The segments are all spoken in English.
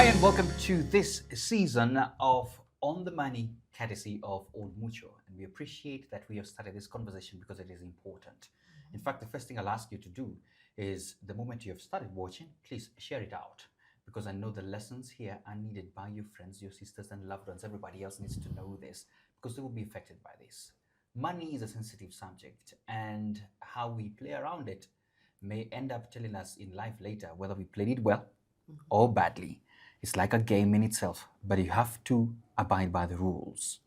Hi, and welcome to this season of On the Money, courtesy of Old Mutual. And we appreciate that we have started this conversation because it is important. In fact, the first thing I'll ask you to do is the moment you have started watching, please share it out. Because I know the lessons here are needed by your friends, your sisters, and loved ones. Everybody else needs to know this because they will be affected by this. Money is a sensitive subject, and how we play around it may end up telling us in life later whether we played it well or badly. It's like a game in itself, but you have to abide by the rules.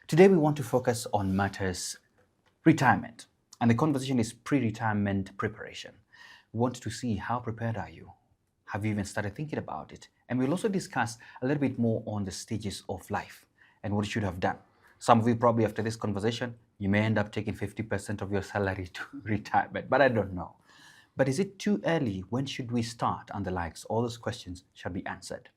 Today, we want to focus on matters retirement, and the conversation is pre-retirement preparation. We want to see how prepared are you? Have you even started thinking about it? And we'll also discuss a little bit more on the stages of life and what you should have done. Some of you probably after this conversation, you may end up taking 50% of your salary to retirement, but I don't know. But is it too early? When should we start? And the likes, all those questions shall be answered.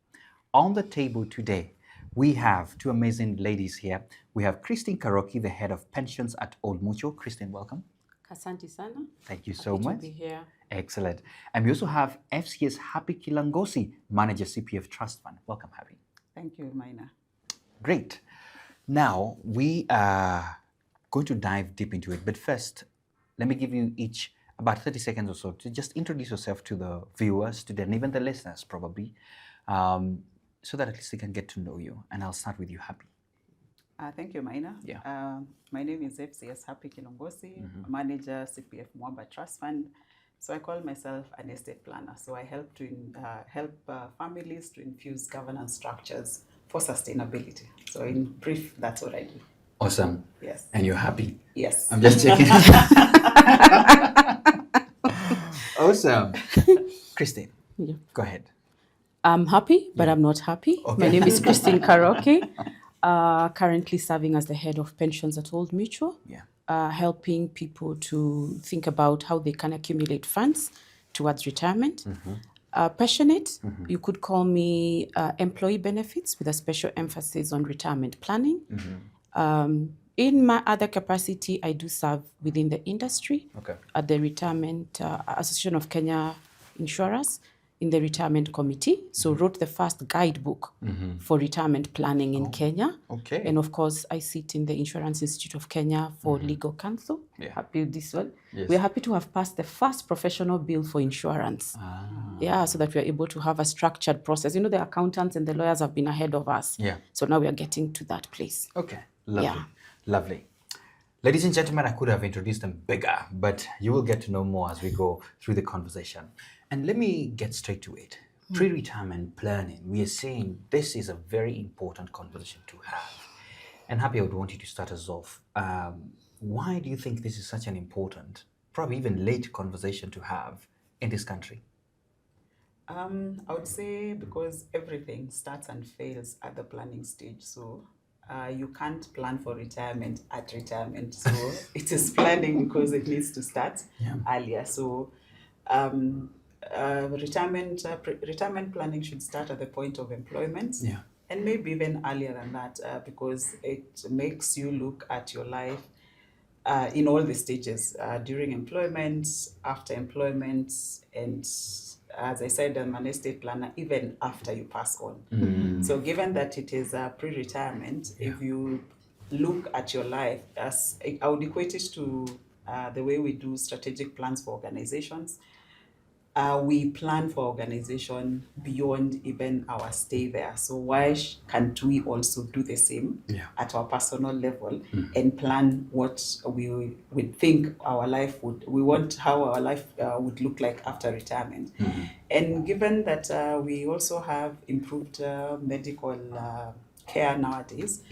On the table today, we have two amazing ladies here. We have Christine Karoki, the head of pensions at Old Mutual. Christine, welcome. Asante sana. Thank you so much. To be here. Excellent. And we also have FCS Happy Kilangosi, manager CPF Trust Fund. Welcome, Happy. Thank you, Maina. Great. Now, we are going to dive deep into it. But first, let me give you each about 30 seconds or so to just introduce yourself to the viewers, and even the listeners probably, so that at least they can get to know you. And I'll start with you, Happy. Thank you, Maina. Yeah. My name is FCS Happy Kilongosi, manager CPF Mwamba Trust Fund. So I call myself an estate planner. So I help to help families to infuse governance structures for sustainability. So in brief, that's what I do. Awesome. Yes. And you're happy? Yes. I'm just checking. Awesome. Christine, Yeah. go ahead. I'm happy, but I'm not happy. Okay. My name is Christine Karoki, currently serving as the head of pensions at Old Mutual, helping people to think about how they can accumulate funds towards retirement. Passionate, you could call me employee benefits with a special emphasis on retirement planning. In my other capacity, I do serve within the industry at the Retirement Association of Kenya Insurers in the retirement committee. So wrote the first guidebook for retirement planning in Kenya. Okay. And of course, I sit in the Insurance Institute of Kenya for legal counsel. Happy with this one. Yes. We're happy to have passed the first professional bill for insurance. Yeah, so that we're able to have a structured process. You know, the accountants and the lawyers have been ahead of us. Yeah. So now we are getting to that place. Okay. Lovely. Yeah. Lovely. Ladies and gentlemen, I could have introduced them bigger, but you will get to know more as we go through the conversation. And let me get straight to it. Pre-retirement planning, we are saying this is a very important conversation to have. And Happy, I would want you to start us off. Why do you think this is such an important, probably even late conversation to have in this country? I would say because everything starts and fails at the planning stage. So you can't plan for retirement at retirement. So it is planning because it needs to start earlier. So retirement planning should start at the point of employment. Yeah. And maybe even earlier than that, because it makes you look at your life in all the stages, during employment, after employment, and as I said, I'm an estate planner, even after you pass on. So given that it is pre-retirement, if you look at your life, as I would equate it to the way we do strategic plans for organizations. We plan for organization beyond even our stay there. So why can't we also do the same at our personal level and plan what we would think our life how our life would look like after retirement? And given that we also have improved medical care nowadays,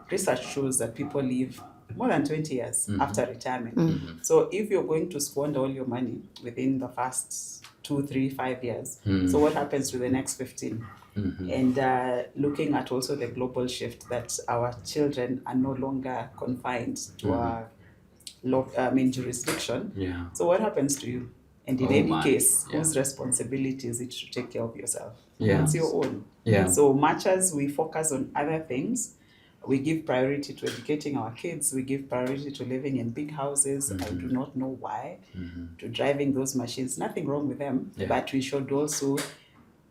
research shows that people live more than 20 years after retirement. So if you're going to squander all your money within the first 2, 3, 5 years, so what happens to the next 15? And looking at also the global shift that our children are no longer confined to our jurisdiction. So what happens to you? And in any case, whose responsibility is it to take care of yourself? It's your own. So much as we focus on other things, we give priority to educating our kids. We give priority to living in big houses. I do not know why. To driving those machines. Nothing wrong with them. But we should also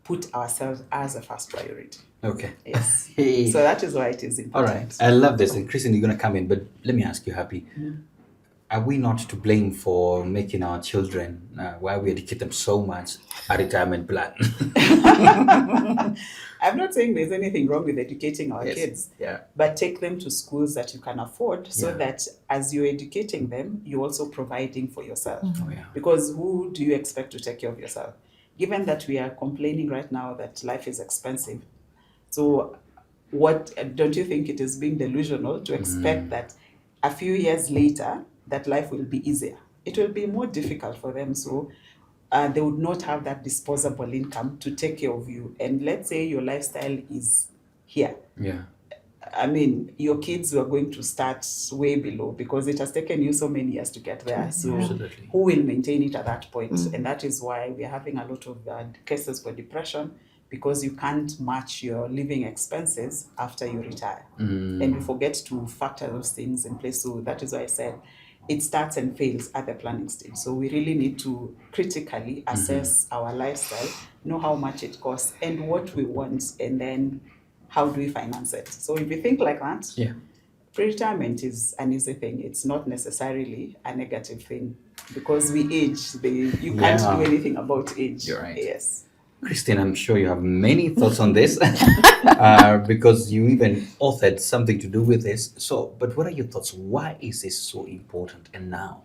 put ourselves as a first priority. Okay. Yes. Hey. So that is why it is All important. right. I love this. And Christine, you're going to come in, but let me ask you, Happy. Are we not to blame for making our children, why we educate them so much, a retirement plan? I'm not saying there's anything wrong with educating our kids, but take them to schools that you can afford so that as you're educating them, you're also providing for yourself. Because who do you expect to take care of yourself? Given that we are complaining right now that life is expensive, so what don't you think it is being delusional to expect that a few years later that life will be easier? It will be more difficult for them. So they would not have that disposable income to take care of you. And let's say your lifestyle is here. Yeah. I mean, your kids were going to start way below because it has taken you so many years to get there. So Absolutely. who will maintain it at that point? And that is why we are having a lot of cases for depression, because you can't match your living expenses after you retire. And we forget to factor those things in place. So that is why I said it starts and fails at the planning stage. So we really need to critically assess our lifestyle, know how much it costs and what we want, and then how do we finance it. So if you think like that, pre-retirement is an easy thing. It's not necessarily a negative thing, because we age. You can't do anything about age. You're right. Yes. Christine, I'm sure you have many thoughts on this because you even authored something to do with this. So, but what are your thoughts? Why is this so important and now?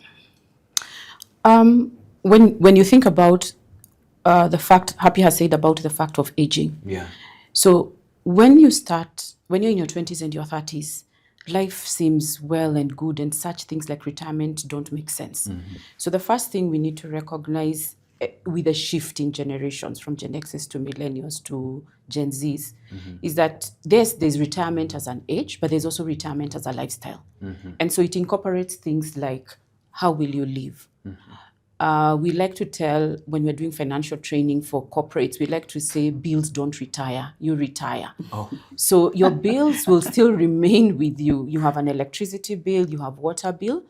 When you think about the fact, Happy has said about the fact of aging. Yeah. So when you're in your 20s and your 30s, life seems well and good, and such things like retirement don't make sense. So the first thing we need to recognize with a shift in generations from Gen Xs to millennials to Gen Zs is that there's retirement as an age, but there's also retirement as a lifestyle. And so it incorporates things like, how will you live? We like to tell, when we're doing financial training for corporates, we like to say bills don't retire, you retire. So your bills will still remain with you. You have an electricity bill, you have water bill.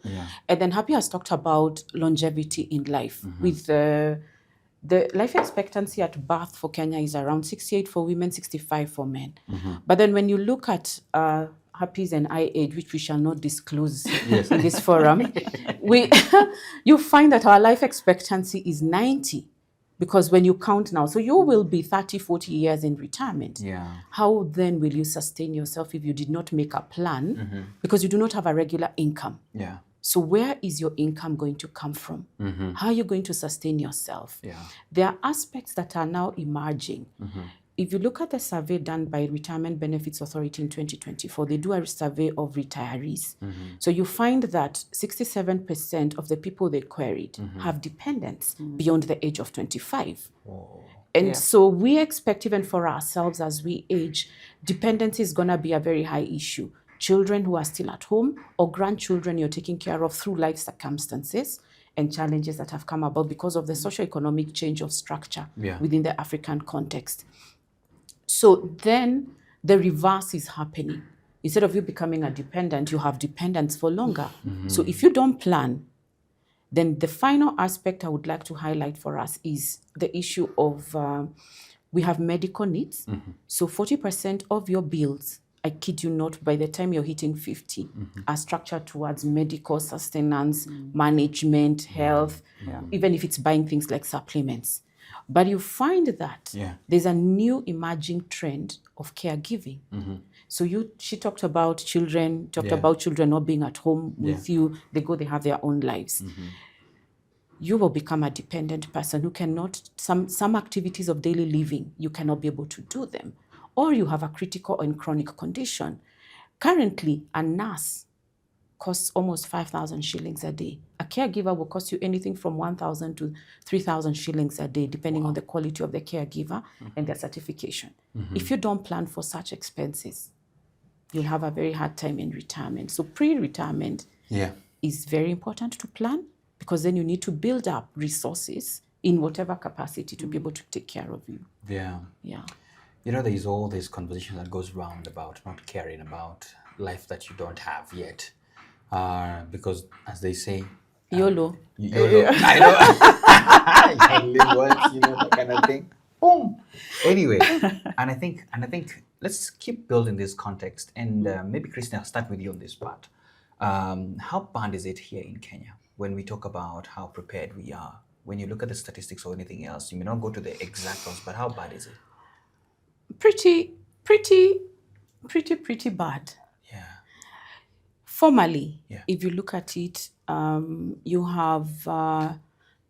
And then Happy has talked about longevity in life. With the life expectancy at birth for Kenya is around 68 for women, 65 for men. But then when you look at Happy's and I age, which we shall not disclose in this forum, you find that our life expectancy is 90, because when you count now, so you will be 30, 40 years in retirement. How then will you sustain yourself if you did not make a plan, because you do not have a regular income? So where is your income going to come from? How are you going to sustain yourself? There are aspects that are now emerging. If you look at the survey done by Retirement Benefits Authority in 2024, they do a survey of retirees. So you find that 67% of the people they queried have dependents beyond the age of 25. And so we expect, even for ourselves as we age, dependency is going to be a very high issue. Children who are still at home, or grandchildren you're taking care of through life circumstances and challenges that have come about because of the socio-economic change of structure within the African context. So then the reverse is happening. Instead of you becoming a dependent, you have dependents for longer. So if you don't plan, then the final aspect I would like to highlight for us is the issue of we have medical needs. So 40% of your bills, I kid you not, by the time you're hitting 50, are structured towards medical sustenance, management, health, even if it's buying things like supplements. But you find that there's a new emerging trend of caregiving. So she talked about children, about children not being at home with you. They have their own lives. You will become a dependent person who cannot, some activities of daily living, you cannot be able to do them. Or you have a critical and chronic condition. Currently, a nurse costs almost 5,000 shillings a day. A caregiver will cost you anything from 1,000 to 3,000 shillings a day, depending on the quality of the caregiver and their certification. If you don't plan for such expenses, you'll have a very hard time in retirement. So pre-retirement is very important to plan, because then you need to build up resources in whatever capacity to be able to take care of you. You know, there's all this conversation that goes round about not caring about life that you don't have yet. Because, as they say, YOLO. YOLO. I know. I live once, that kind of thing. Boom. Anyway, and I think let's keep building this context. And maybe Christine, I'll start with you on this part. How bad is it here in Kenya when we talk about how prepared we are? When you look at the statistics or anything else, you may not go to the exact ones, but how bad is it? Pretty bad. Yeah. Formally, Yeah. if you look at it, you have,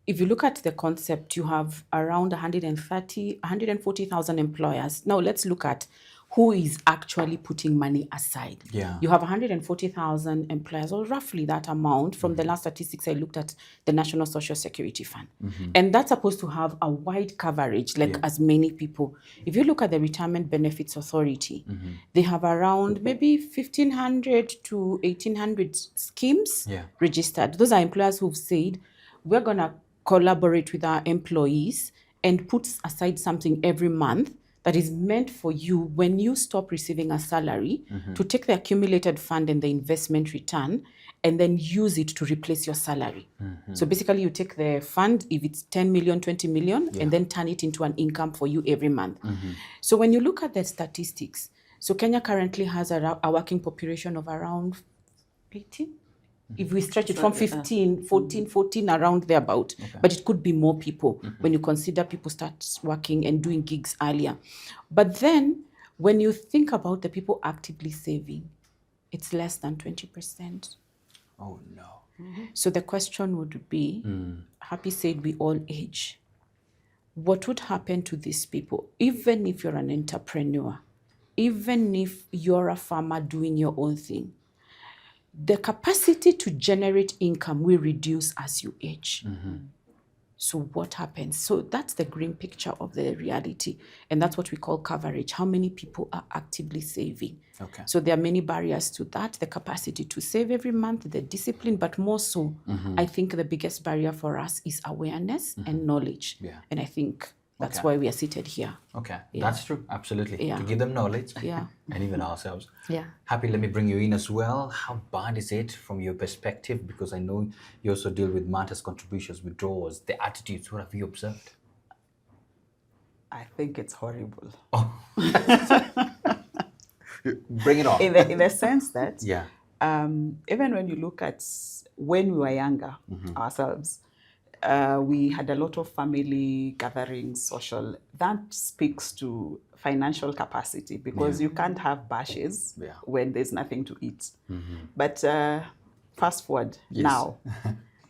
if you look at the concept, you have around 140,000 employers. Now let's look at who is actually putting money aside. Yeah. You have 140,000 employers, or roughly that amount from the last statistics I looked at, the National Social Security Fund. And that's supposed to have a wide coverage, like as many people. If you look at the Retirement Benefits Authority, they have around maybe 1,500 to 1,800 schemes registered. Those are employers who've said, we're going to collaborate with our employees and put aside something every month that is meant for you when you stop receiving a salary to take the accumulated fund and the investment return and then use it to replace your salary. So basically you take the fund, if it's 10 million, 20 million, and then turn it into an income for you every month. So when you look at the statistics, so Kenya currently has a working population of around 18. If we stretch it from 15, 14, around there about. But it could be more people when you consider people start working and doing gigs earlier. But then when you think about the people actively saving, it's less than 20%. Oh, no. So the question would be, Happy said we all age. What would happen to these people, even if you're an entrepreneur, even if you're a farmer doing your own thing? The capacity to generate income will reduce as you age. So what happens? So that's the grim picture of the reality. And that's what we call coverage. How many people are actively saving? Okay. So there are many barriers to that. The capacity to save every month, the discipline, but more so, I think the biggest barrier for us is awareness and knowledge. Yeah. And I think that's why we are seated here. Okay, that's true, absolutely. Yeah. To give them knowledge Yeah. and even ourselves. Yeah. Happy, let me bring you in as well. How bad is it from your perspective? Because I know you also deal with matters, contributions, withdrawals, the attitudes. What have you observed? I think it's horrible. Bring it on. In the sense that Yeah. even when you look at when we were younger ourselves, we had a lot of family gatherings, social. That speaks to financial capacity because you can't have bashes when there's nothing to eat. But fast forward now,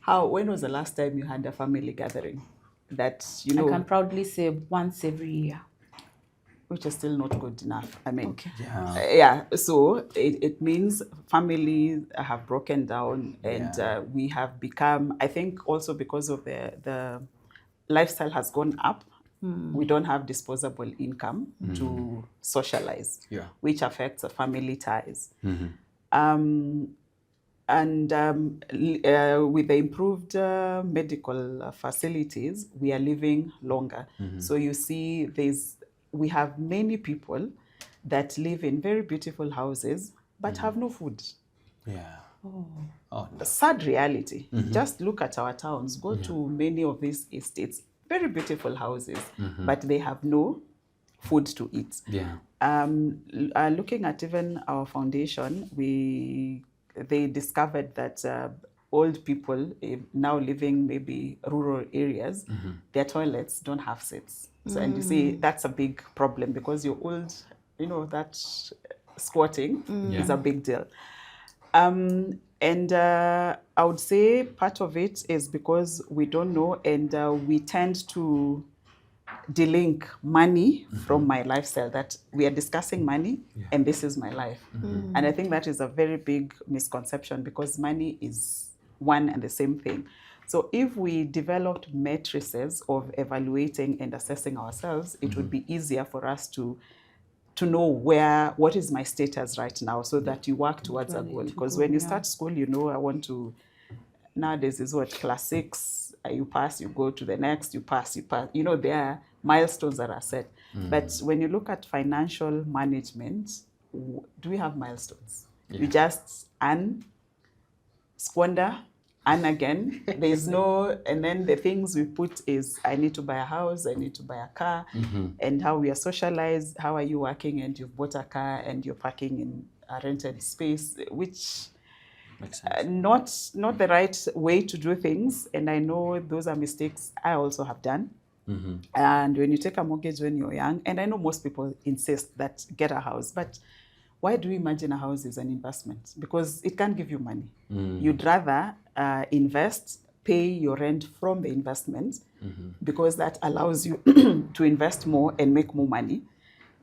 when was the last time you had a family gathering? That you know, I can proudly say once every year. Which is still not good enough. I mean, Yeah. So it means families have broken down, and we have become. I think also because of the lifestyle has gone up. We don't have disposable income to socialize, which affects the family ties. With the improved medical facilities, we are living longer. So you see, we have many people that live in very beautiful houses but have no food. Yeah. The sad reality. Just look at our towns. Go to many of these estates. Very beautiful houses, but they have no food to eat. Yeah. Looking at even our foundation, they discovered that old people now living maybe rural areas, their toilets don't have seats. So, and you see, that's a big problem because you're old, you know, that squatting is a big deal. And I would say part of it is because we don't know, and we tend to delink money from my lifestyle, that we are discussing money and this is my life. And I think that is a very big misconception because money is one and the same thing. So if we developed matrices of evaluating and assessing ourselves, it would be easier for us to know what is my status right now, so that you work towards a goal. Because when you start school, you know, I want to, nowadays is what, class 6, you pass, you go to the next, you pass. You know, there are milestones that are set. But when you look at financial management, do we have milestones? You just earn, squander, And again, there's no, and then the things we put is, I need to buy a house, I need to buy a car, and how we are socialized, how are you working and you've bought a car and you're parking in a rented space, which Makes sense. not the right way to do things. And I know those are mistakes I also have done. And when you take a mortgage when you're young, and I know most people insist that get a house, but why do you imagine a house is an investment? Because it can't give you money. You'd rather invest, pay your rent from the investment, because that allows you to invest more and make more money.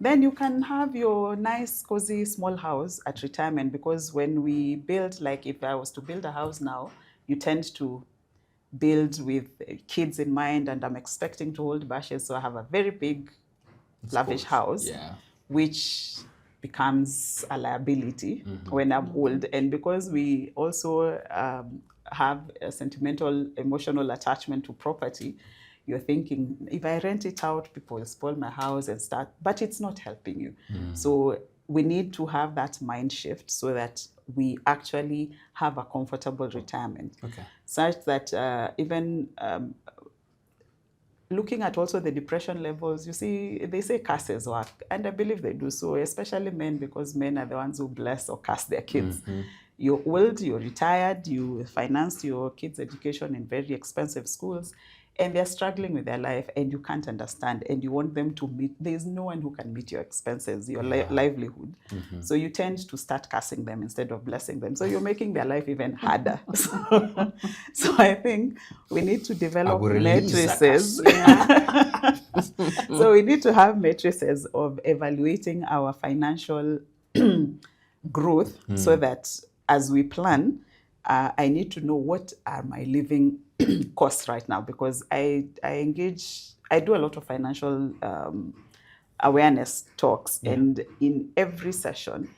Then you can have your nice, cozy, small house at retirement. Because when we build, like if I was to build a house now, you tend to build with kids in mind, and I'm expecting to hold bashes, so I have a very big, lavish house, which becomes a liability when I'm old. And because we also have a sentimental, emotional attachment to property, you're thinking, if I rent it out, people will spoil my house and start, but it's not helping you. So we need to have that mind shift so that we actually have a comfortable retirement, such that even looking at also the depression levels, you see, they say curses work, and I believe they do so, especially men, because men are the ones who bless or curse their kids. You're old, you're retired, you financed your kids' education in very expensive schools, and they're struggling with their life, and you can't understand, and you want them to meet. There's no one who can meet your expenses, your livelihood. So you tend to start cursing them instead of blessing them. So you're making their life even harder. So I think we need to develop matrices. So we need to have matrices of evaluating our financial growth, so that as we plan, I need to know what are my living costs right now, because I do a lot of financial awareness talks, and in every session,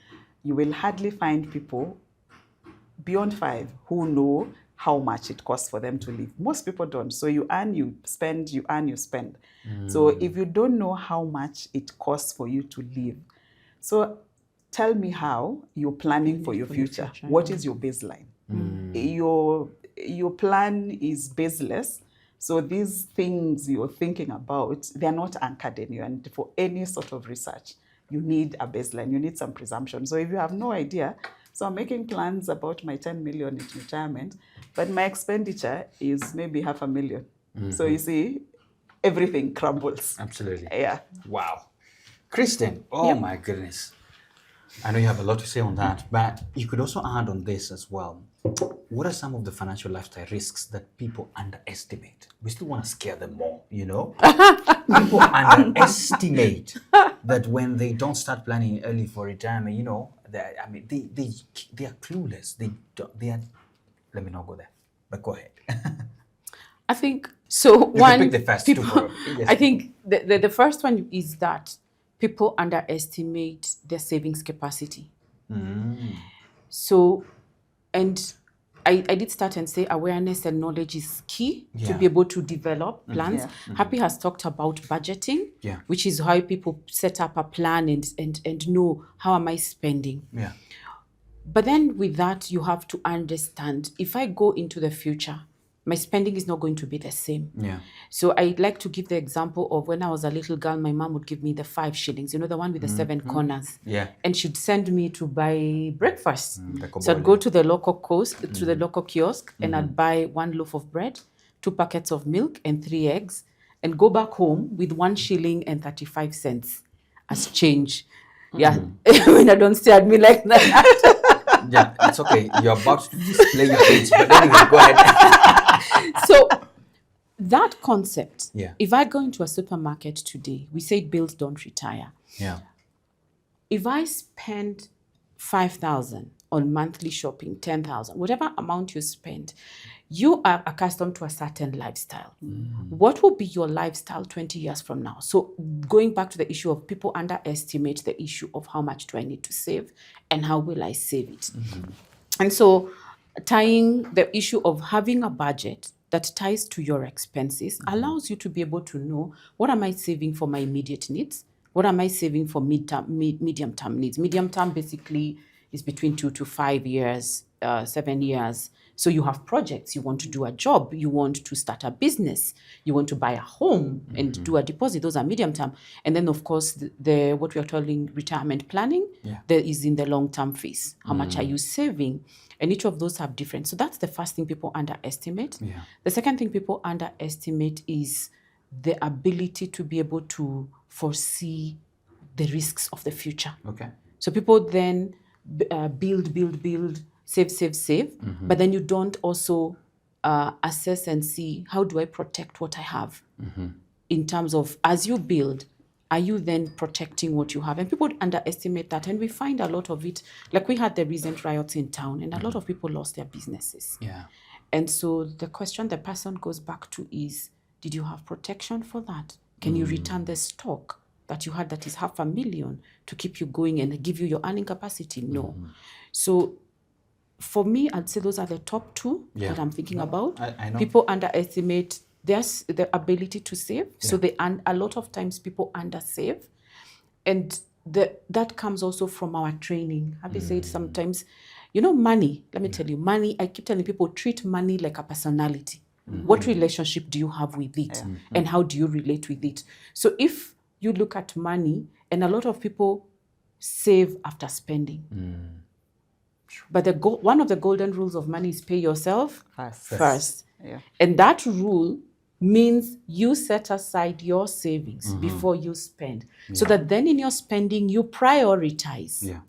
you will hardly find people beyond 5 who know how much it costs for them to live. Most people don't. So you earn, you spend, you earn, you spend. So if you don't know how much it costs for you to live, so tell me how you're planning for your future. What is your baseline? Your plan is baseless. So these things you're thinking about, they're not anchored in you. And for any sort of research, you need a baseline. You need some presumption. So if you have no idea, so I'm making plans about my 10 million in retirement, but my expenditure is maybe 500,000. So you see, everything crumbles. Absolutely. Yeah. Wow. Kristen, my goodness. I know you have a lot to say on that, but you could also add on this as well. What are some of the financial lifestyle risks that people underestimate? We still want to scare them more, you know? People underestimate that when they don't start planning early for retirement, you know, they are clueless. They are. Let me not go there, but go ahead. I think so. You can pick the first two. Yes. I think the first one is that people underestimate their savings capacity. So, and I did start and say awareness and knowledge is key to be able to develop plans. Happy has talked about budgeting, which is how people set up a plan and know how am I spending. But then with that, you have to understand, if I go into the future, my spending is not going to be the same. So I like to give the example of when I was a little girl, my mom would give me the 5 shillings, you know, the one with the 7 corners. And she'd send me to buy breakfast. So I'd go to the local to the local kiosk, and I'd buy 1 loaf of bread, 2 packets of milk, and 3 eggs, and go back home with 1 shilling and 35 cents as change. When I don't stare at me like that. It's okay. You're about to display your age, but anyway, go ahead. So that concept, if I go into a supermarket today, we say bills don't retire. If I spend 5,000 on monthly shopping, 10,000, whatever amount you spend, you are accustomed to a certain lifestyle. What will be your lifestyle 20 years from now? So going back to the issue of people underestimate the issue of how much do I need to save and how will I save it? And so tying the issue of having a budget that ties to your expenses allows you to be able to know, what am I saving for my immediate needs? What am I saving for medium-term needs? Medium-term basically is between 2 to 5 years, 7 years. So you have projects, you want to do a job, you want to start a business, you want to buy a home and do a deposit. Those are medium term. And then, of course, the what we are calling retirement planning, there is in the long term phase. How much are you saving? And each of those have different. So that's the first thing people underestimate. Yeah. The second thing people underestimate is the ability to be able to foresee the risks of the future. Okay. So people then build, save, but then you don't also assess and see, how do I protect what I have? In terms of, as you build, are you then protecting what you have? And people underestimate that. And we find a lot of it, like we had the recent riots in town, and a lot of people lost their businesses. Yeah. And so the question the person goes back to is, did you have protection for that? Can you return the stock that you had that is $500,000 to keep you going and give you your earning capacity? No. So for me, I'd say those are the top two that I'm thinking about. I know. People underestimate the ability to save. So a lot of times people undersave. And that comes also from our training. I've said sometimes, money, let me tell you, money, I keep telling people, treat money like a personality. What relationship do you have with it? And how do you relate with it? So if you look at money, and a lot of people save after spending. But one of the golden rules of money is pay yourself first. Yeah. And that rule means you set aside your savings before you spend. So that then in your spending, you prioritize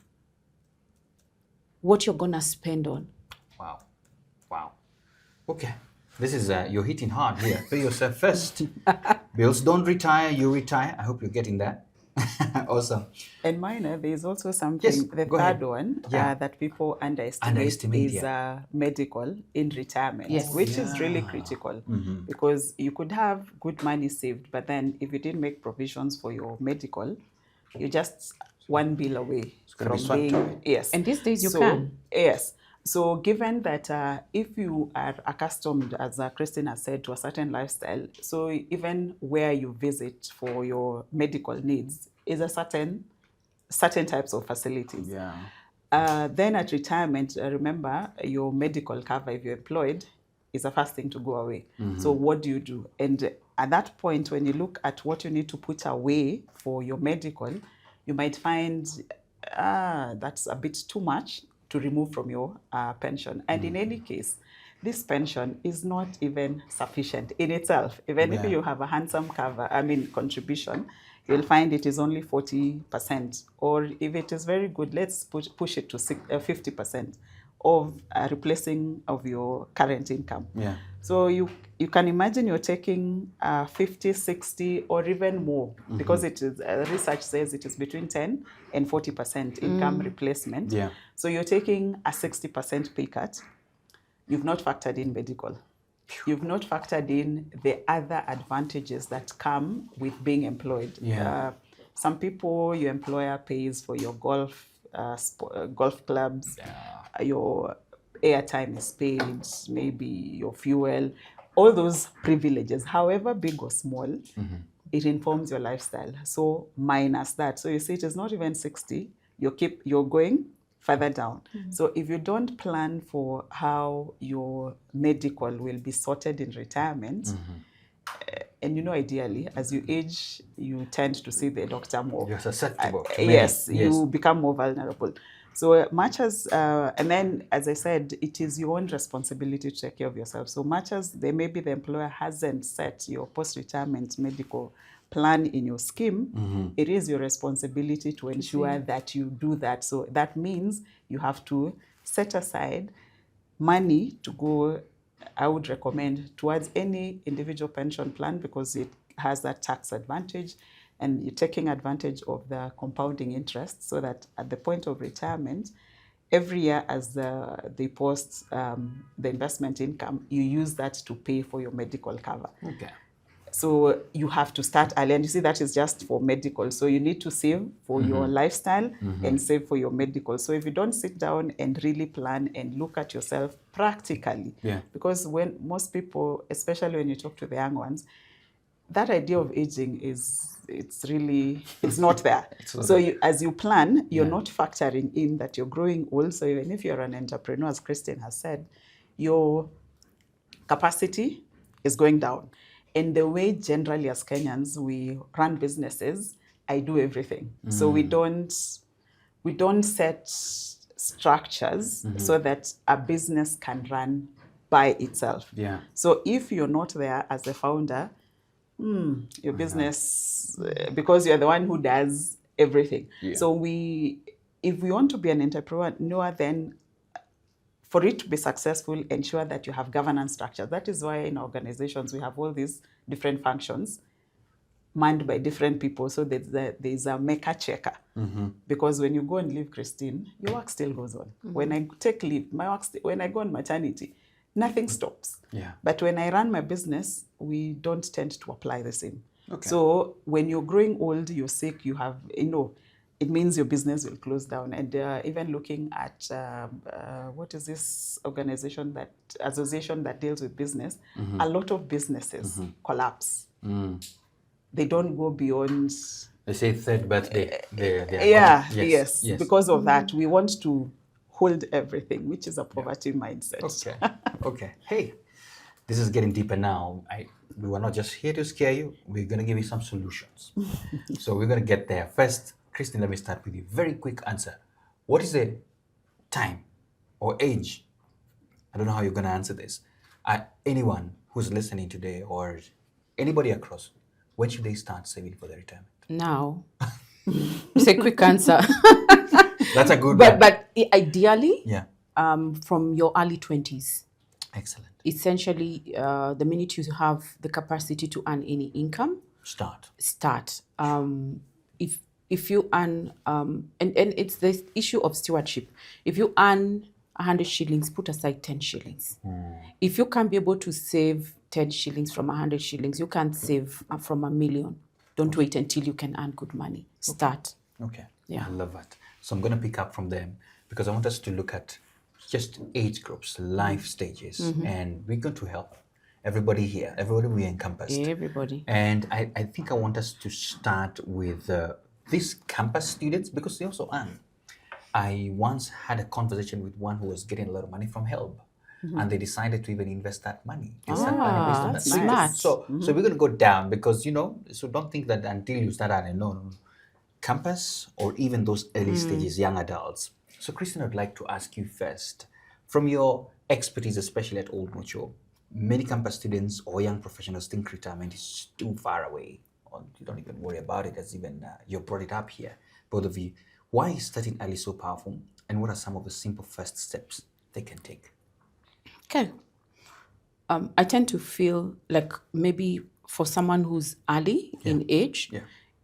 what you're going to spend on. Wow. Okay. This is, you're hitting hard here. Pay yourself first. Bills don't retire, you retire. I hope you're getting that. Awesome. And minor, there's also something, the third one that people underestimate is medical in retirement, which is really critical because you could have good money saved, but then if you didn't make provisions for your medical, you're just one bill away from being, And these days you can. Yes. So given that if you are accustomed, as Christine has said, to a certain lifestyle, so even where you visit for your medical needs is a certain types of facilities. Yeah. Then at retirement, remember your medical cover, if you're employed, is the first thing to go away. So what do you do? And at that point, when you look at what you need to put away for your medical, you might find that's a bit too much to remove from your pension. And in any case, this pension is not even sufficient in itself. Even if you have a handsome contribution, you'll find it is only 40%. Or if it is very good, let's push it to 50% of replacing of your current income. Yeah. So you can imagine you're taking 50, 60, or even more, because it is research says it is between 10 and 40% income replacement. Yeah. So you're taking a 60% pay cut. You've not factored in medical. You've not factored in the other advantages that come with being employed. Yeah. Some people, your employer pays for your golf clubs, your airtime is paid, maybe your fuel, all those privileges, however big or small, it informs your lifestyle. So minus that. So you see, it is not even 60, you're going further down. So if you don't plan for how your medical will be sorted in retirement, and ideally, as you age, you tend to see the doctor more. You're susceptible. Yes, you become more vulnerable. So much as, and then, as I said, it is your own responsibility to take care of yourself. So much as maybe the employer hasn't set your post-retirement medical plan in your scheme, it is your responsibility to ensure that you do that. So that means you have to set aside money to go, I would recommend, towards any individual pension plan, because it has that tax advantage. And you're taking advantage of the compounding interest, so that at the point of retirement, every year as they post the investment income, you use that to pay for your medical cover. Okay. So you have to start early. And you see, that is just for medical. So you need to save for your lifestyle and save for your medical. So if you don't sit down and really plan and look at yourself practically, because when most people, especially when you talk to the young ones, that idea of aging it's not there. So as you plan, you're not factoring in that you're growing old. So even if you're an entrepreneur, as Christine has said, your capacity is going down. And the way generally as Kenyans we run businesses, I do everything. So we don't set structures so that a business can run by itself. Yeah. So if you're not there as a founder, your business, because you're the one who does everything. Yeah. So if we want to be an entrepreneur, then for it to be successful, ensure that you have governance structure. That is why in organizations we have all these different functions manned by different people. So there's a maker checker. Because when you go and leave Christine, your work still goes on. When I take leave, when I go on maternity, nothing stops. Yeah. But when I run my business, we don't tend to apply the same. Okay. So when you're growing old, you're sick, you have, it means your business will close down. And even looking at, what is this association that deals with business, a lot of businesses collapse. They don't go beyond... They say third birthday. Yes. Because of that, we want to hold everything, which is a poverty mindset. Okay. Hey, this is getting deeper now. We were not just here to scare you. We're going to give you some solutions. So we're going to get there. First, Christine, let me start with you. Very quick answer. What is the time or age? I don't know how you're going to answer this. Anyone who's listening today or anybody across, when should they start saving for their retirement? Now. It's a quick answer. That's a good one. But ideally, Yeah. From your early 20s. Excellent. Essentially, the minute you have the capacity to earn any income, start. If you earn, and it's the issue of stewardship. If you earn 100 shillings, put aside 10 shillings. If you can't be able to save 10 shillings from 100 shillings, you can't save from 1 million. Don't wait until you can earn good money. Start. Okay. Yeah. I love that. So I'm going to pick up from them because I want us to look at just age groups, life stages, and we're going to help everybody here, everybody we encompassed. Everybody. And I think I want us to start with these campus students because they also earn. I once had a conversation with one who was getting a lot of money from HELB. And they decided to even invest that money. Based on that. That's smart. So we're going to go down because, so don't think that until you start earning, no. Campus or even those early stages, young adults. So Christine, I'd like to ask you first, from your expertise, especially at Old Mutual, many campus students or young professionals think retirement is too far away. Or you don't even worry about it as even you brought it up here, both of you. Why is starting early so powerful? And what are some of the simple first steps they can take? Okay. I tend to feel like maybe for someone who's early in age,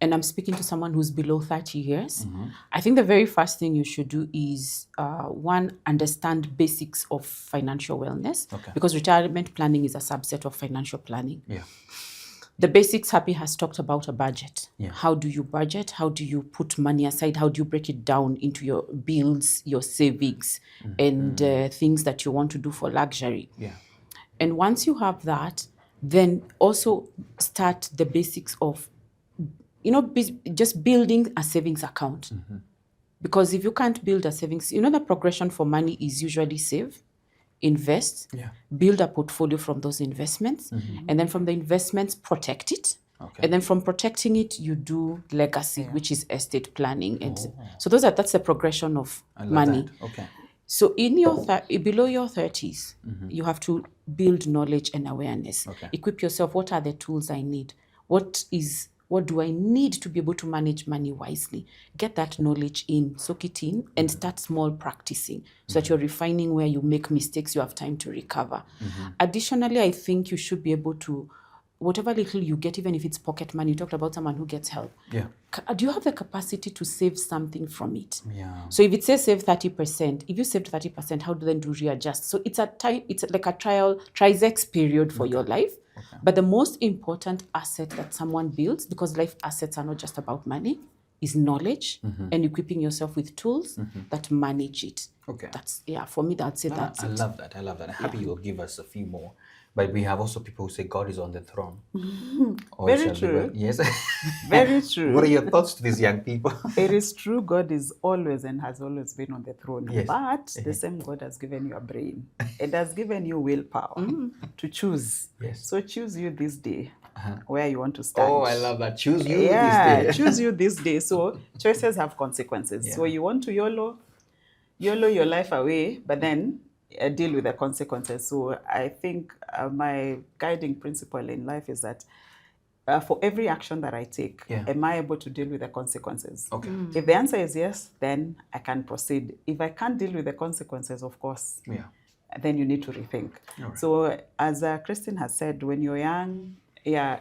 and I'm speaking to someone who's below 30 years, I think the very first thing you should do is, one, understand basics of financial wellness, because retirement planning is a subset of financial planning. Yeah. The basics, Happy has talked about a budget. Yeah. How do you budget? How do you put money aside? How do you break it down into your bills, your savings, and things that you want to do for luxury? Yeah. And once you have that, then also start the basics of, just building a savings account. Because if you can't build a savings, the progression for money is usually save, invest, build a portfolio from those investments, and then from the investments, protect it. Okay. And then from protecting it, you do legacy, which is estate planning. And so that's the progression of money. That. Okay. So in your below your 30s, you have to build knowledge and awareness. Okay. Equip yourself. What are the tools I need? What do I need to be able to manage money wisely? Get that knowledge in, soak it in, and start small practicing so that you're refining where you make mistakes, you have time to recover. Additionally, I think you should be able to, whatever little you get, even if it's pocket money, you talked about someone who gets help. Yeah. Do you have the capacity to save something from it? Yeah. So if it says save 30%, if you saved 30%, how do you readjust? So it's like a trisex period for your life. Okay. But the most important asset that someone builds, because life assets are not just about money, is knowledge and equipping yourself with tools that manage it. Okay. For me, that's it. I love that. I'm happy you'll give us a few more. But we have also people who say God is on the throne. Or Very shall be true. Yes. Very true. What are your thoughts to these young people? It is true, God is always and has always been on the throne. Yes. But the same God has given you a brain and has given you willpower to choose. Yes. So choose you this day where you want to stand. Oh, I love that. Choose you Yeah, this day. choose you this day. So choices have consequences. Yeah. So you want to YOLO your life away, but then deal with the consequences. So I think my guiding principle in life is that for every action that I take, am I able to deal with the consequences? Okay. If the answer is yes, then I can proceed. If I can't deal with the consequences, of course, then you need to rethink. Right. So as Christine has said, when you're young,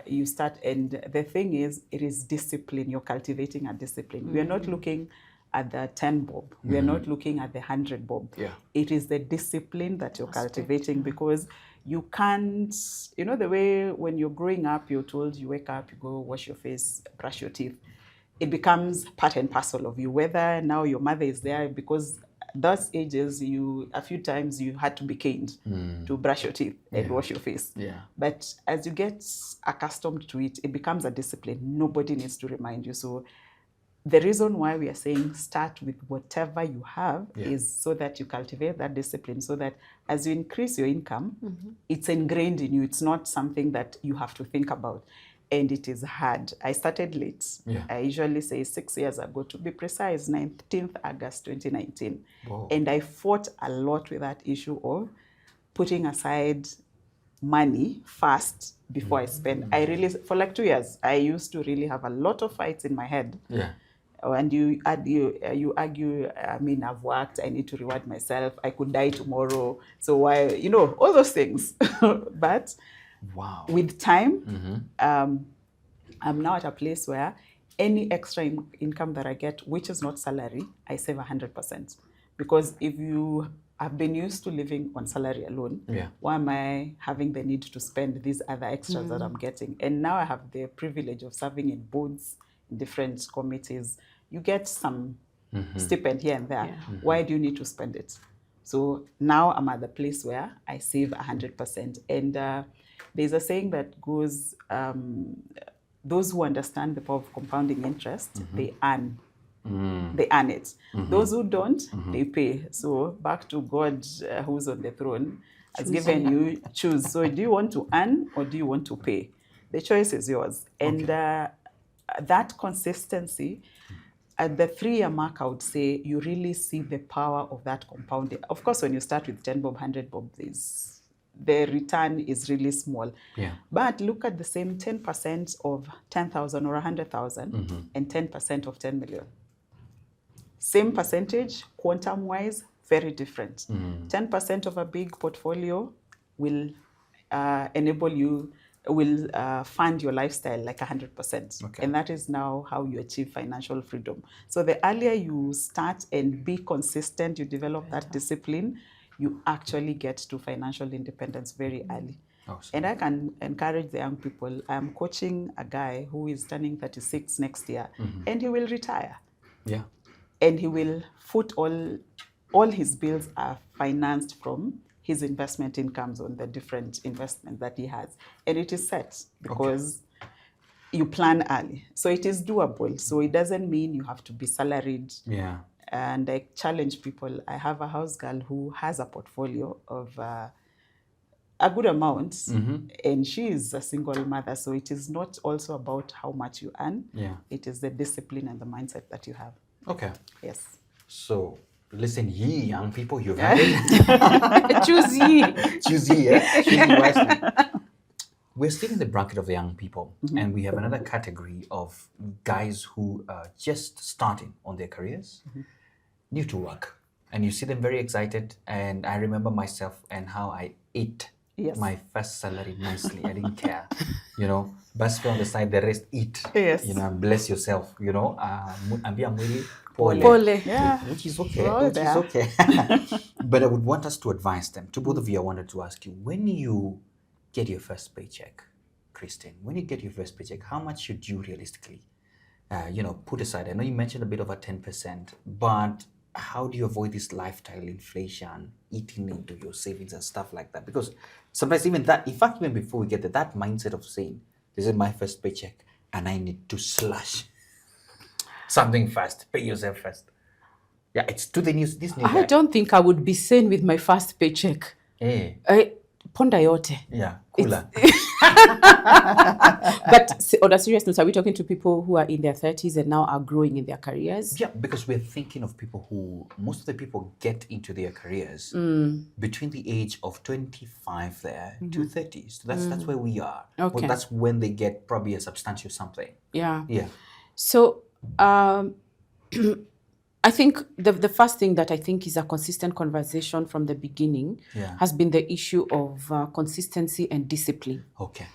you start, and the thing is, it is discipline. You're cultivating a discipline. We are not looking at the 10 bob. We are not looking at the 100 bob. It is the discipline that you're cultivating, because you can't, you know, the way when you're growing up, you're told you wake up, you go wash your face, brush your teeth. It becomes part and parcel of you, whether now your mother is there, because those ages, a few times you had to be caned to brush your teeth and wash your face. But as you get accustomed to it, it becomes a discipline. Nobody needs to remind you. So the reason why we are saying start with whatever you have is so that you cultivate that discipline, so that as you increase your income, it's ingrained in you. It's not something that you have to think about. And it is hard. I started late. I usually say 6 years ago, to be precise, 19th August 2019. Whoa. And I fought a lot with that issue of putting aside money fast before I spend. I really, for like 2 years, I used to really have a lot of fights in my head. And you argue, I mean, I've worked, I need to reward myself, I could die tomorrow, so why, you know, all those things. But with time, I'm now at a place where any extra income that I get, which is not salary, I save 100%. Because if you have been used to living on salary alone, why am I having the need to spend these other extras that I'm getting? And now I have the privilege of serving in boards, in different committees. You get some stipend here and there. Why do you need to spend it? So now I'm at the place where I save 100%. And there's a saying that goes, those who understand the power of compounding interest, they earn. They earn it. Those who don't, they pay. So back to God, who's on the throne, has given you choose. So do you want to earn or do you want to pay? The choice is yours. And that consistency, at the 3-year mark, I would say you really see the power of that compounding. Of course, when you start with 10 bob, 100 bob, the return is really small. But look at the same 10% of 10,000 or 100,000 and 10% of 10 million. Same percentage, quantum-wise, very different. 10% of a big portfolio will enable you, will fund your lifestyle like 100%. And that is now how you achieve financial freedom. So the earlier you start and be consistent, you develop that discipline, you actually get to financial independence very early. Awesome. And I can encourage the young people. I'm coaching a guy who is turning 36 next year, and he will retire. And he will foot all his bills are financed from his investment incomes on the different investments that he has. And it is set because you plan early. So it is doable. So it doesn't mean you have to be salaried. And I challenge people. I have a house girl who has a portfolio of a good amount, and she is a single mother. So it is not also about how much you earn. It is the discipline and the mindset that you have. Yes. So listen, ye young people, you've heard it. Choose ye. Choose ye, Choose ye wisely. We're still in the bracket of the young people, and we have another category of guys who are just starting on their careers, new to work. And you see them very excited. And I remember myself and how I ate my first salary nicely. I didn't care. You know, bus fare on the side, the rest eat. You know, bless yourself. You know, ambia mwili pole. Which is okay. Which is okay. But I would want us to advise them. To both of you, I wanted to ask you, when you get your first paycheck, Christine, when you get your first paycheck, how much should you realistically, put aside? I know you mentioned a bit of a 10%, but how do you avoid this lifestyle inflation eating into your savings and stuff like that? Because sometimes even that, in fact, even before we get there, that mindset of saying, this is my first paycheck and I need to slash something first, pay yourself first. Yeah, it's to this new guy. I don't think I would be sane with my first paycheck. Ponda yote. Yeah, cooler. But on a serious note, are we talking to people who are in their 30s and now are growing in their careers? Yeah, because we're thinking of people who, most of the people get into their careers between the age of 25 there to 30s. So that's where we are. Okay. Well, that's when they get probably a substantial something. Yeah. Yeah. So I think the first thing that I think is a consistent conversation from the beginning has been the issue of consistency and discipline. Okay.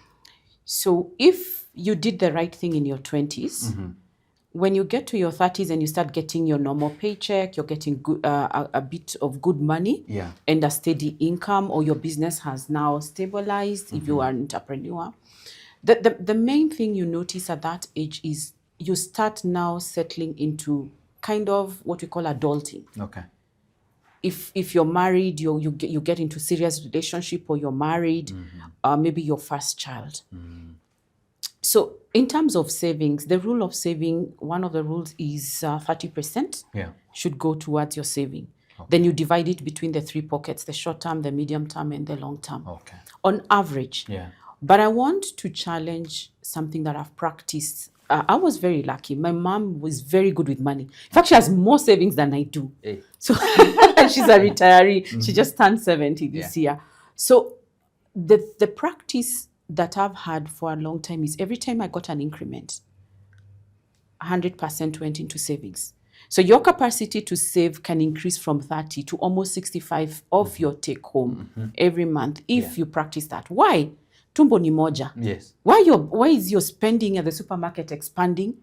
So if you did the right thing in your 20s, when you get to your 30s and you start getting your normal paycheck, you're getting good, a bit of good money and a steady income, or your business has now stabilized if you are an entrepreneur, the main thing you notice at that age is you start now settling into kind of what we call adulting. Okay. If you're married, you get into serious relationship, or you're married, maybe your first child. So in terms of savings, the rule of saving, one of the rules is 30% should go towards your saving. Okay. Then you divide it between the three pockets, the short term, the medium term, and the long term. Okay. On average. Yeah. But I want to challenge something that I've practiced. I was very lucky. My mom was very good with money. In fact, she has more savings than I do. Hey. So she's a retiree. She just turned 70 this year. So the practice that I've had for a long time is every time I got an increment, 100% went into savings. So your capacity to save can increase from 30 to almost 65 of your take home every month if you practice that. Why? Tumbo ni moja. Yes. Why is your spending at the supermarket expanding?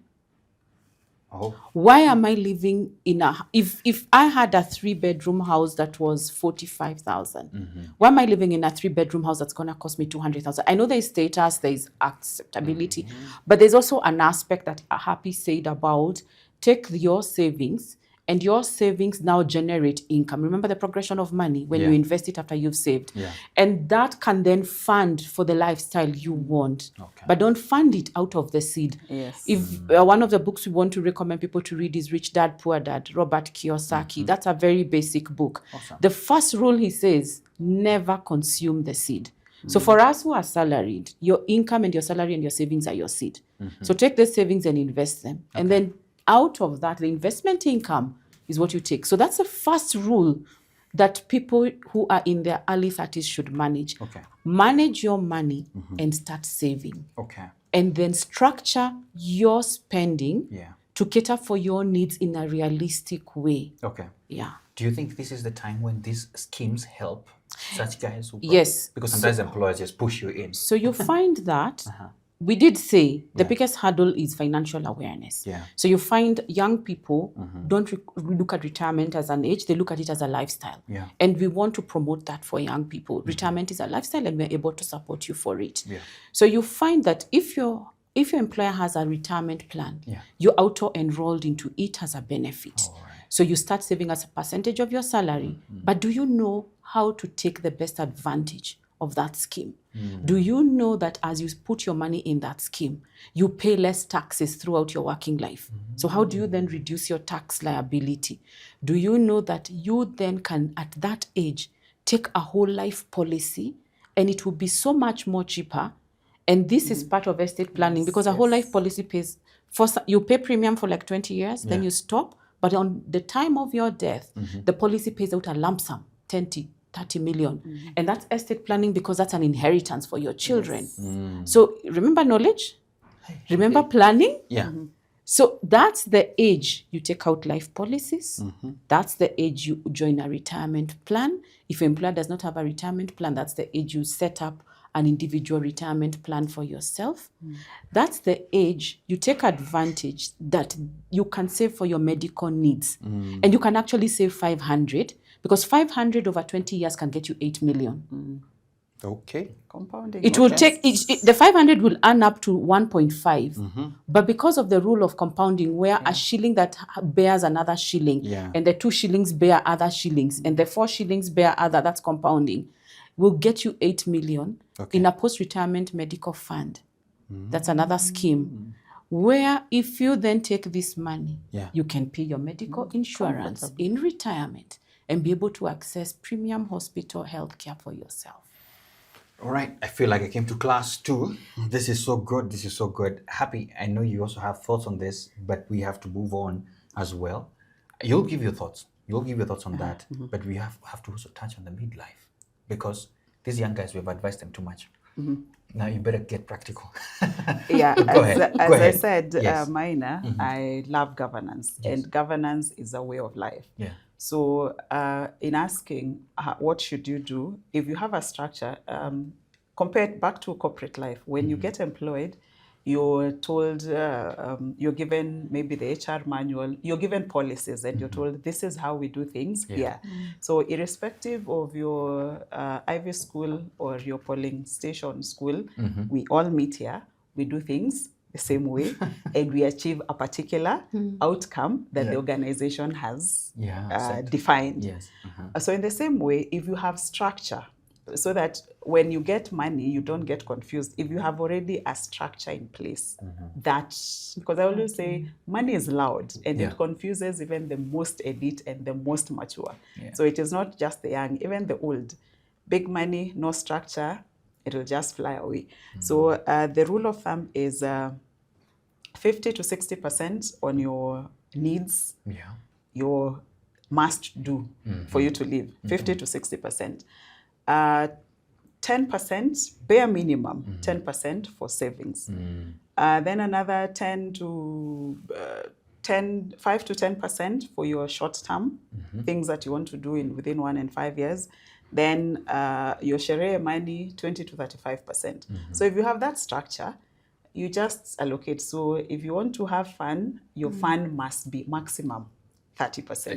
Oh. Why am I living in if I had a 3-bedroom house that was 45,000, why am I living in a 3-bedroom house that's gonna cost me 200,000? I know there's status, there's acceptability, but there's also an aspect that Happy said about take your savings, and your savings now generate income. Remember the progression of money when you invest it after you've saved. Yeah. And that can then fund for the lifestyle you want. Okay. But don't fund it out of the seed. Yes. If one of the books we want to recommend people to read is Rich Dad, Poor Dad, Robert Kiyosaki. That's a very basic book. Awesome. The first rule he says, never consume the seed. So for us who are salaried, your income and your salary and your savings are your seed. So take the savings and invest them. Okay. And then out of that, the investment income is what you take. So that's the first rule that people who are in their early 30s should manage. Okay. Manage your money and start saving. Okay. And then structure your spending to cater for your needs in a realistic way. Okay. Yeah. Do you think this is the time when these schemes help such guys? Yes. Because sometimes employers just push you in. So you find that we did say the biggest hurdle is financial awareness. Yeah. So you find young people don't look at retirement as an age, they look at it as a lifestyle. Yeah. And we want to promote that for young people. Retirement is a lifestyle and we're able to support you for it. Yeah. So you find that if your employer has a retirement plan, you're auto-enrolled into it as a benefit. All right. So you start saving as a percentage of your salary. But do you know how to take the best advantage of that scheme? Do you know that as you put your money in that scheme, you pay less taxes throughout your working life? So how do you then reduce your tax liability? Do you know that you then can, at that age, take a whole life policy and it will be so much more cheaper? And this is part of estate planning because a whole life policy pays, you pay premium for like 20 years, then you stop. But on the time of your death, the policy pays out a lump sum, 30 million. And that's estate planning because that's an inheritance for your children. Yes. So remember knowledge? Remember planning? Yeah. So that's the age you take out life policies. That's the age you join a retirement plan. If your employer does not have a retirement plan, that's the age you set up an individual retirement plan for yourself. That's the age you take advantage that you can save for your medical needs. And you can actually save 500 because 500 over 20 years can get you 8 million. Okay. Compounding. It will take the 500 will earn up to 1.5, but because of the rule of compounding, where a shilling that bears another shilling, and the 2 shillings bear other shillings, and the 4 shillings bear other, that's compounding, will get you 8 million in a post-retirement medical fund. That's another scheme where if you then take this money, you can pay your medical insurance in retirement and be able to access premium hospital health care for yourself. All right, I feel like I came to class too. This is so good. This is so good. Happy, I know you also have thoughts on this, but we have to move on as well. You'll give your thoughts. You'll give your thoughts on that, but we have to also touch on the midlife because these young guys, we've advised them too much. Now you better get practical. Yeah, Go ahead. I said, Yes. Maina, I love governance, and governance is a way of life. Yeah. So in asking what should you do, if you have a structure, compare it back to corporate life. When you get employed, you're told, you're given maybe the HR manual, you're given policies, and you're told this is how we do things here. So irrespective of your Ivy school or your polling station school, we all meet here, we do things the same way, and we achieve a particular outcome that the organization has defined. Yes. So in the same way, if you have structure, so that when you get money, you don't get confused. If you have already a structure in place, that, because I always say money is loud and it confuses even the most elite and the most mature. So it is not just the young, even the old. Big money, no structure, it will just fly away. So the rule of thumb is 50 to 60% on your needs, your must do for you to live, 50 to 60%. 10%, bare minimum, 10% for savings. Then another 5 to 10% for your short term, things that you want to do within 1 and 5 years. Then your Sherehe money, 20 to 35%. So if you have that structure, you just allocate. So if you want to have fun, your fun must be maximum 30%.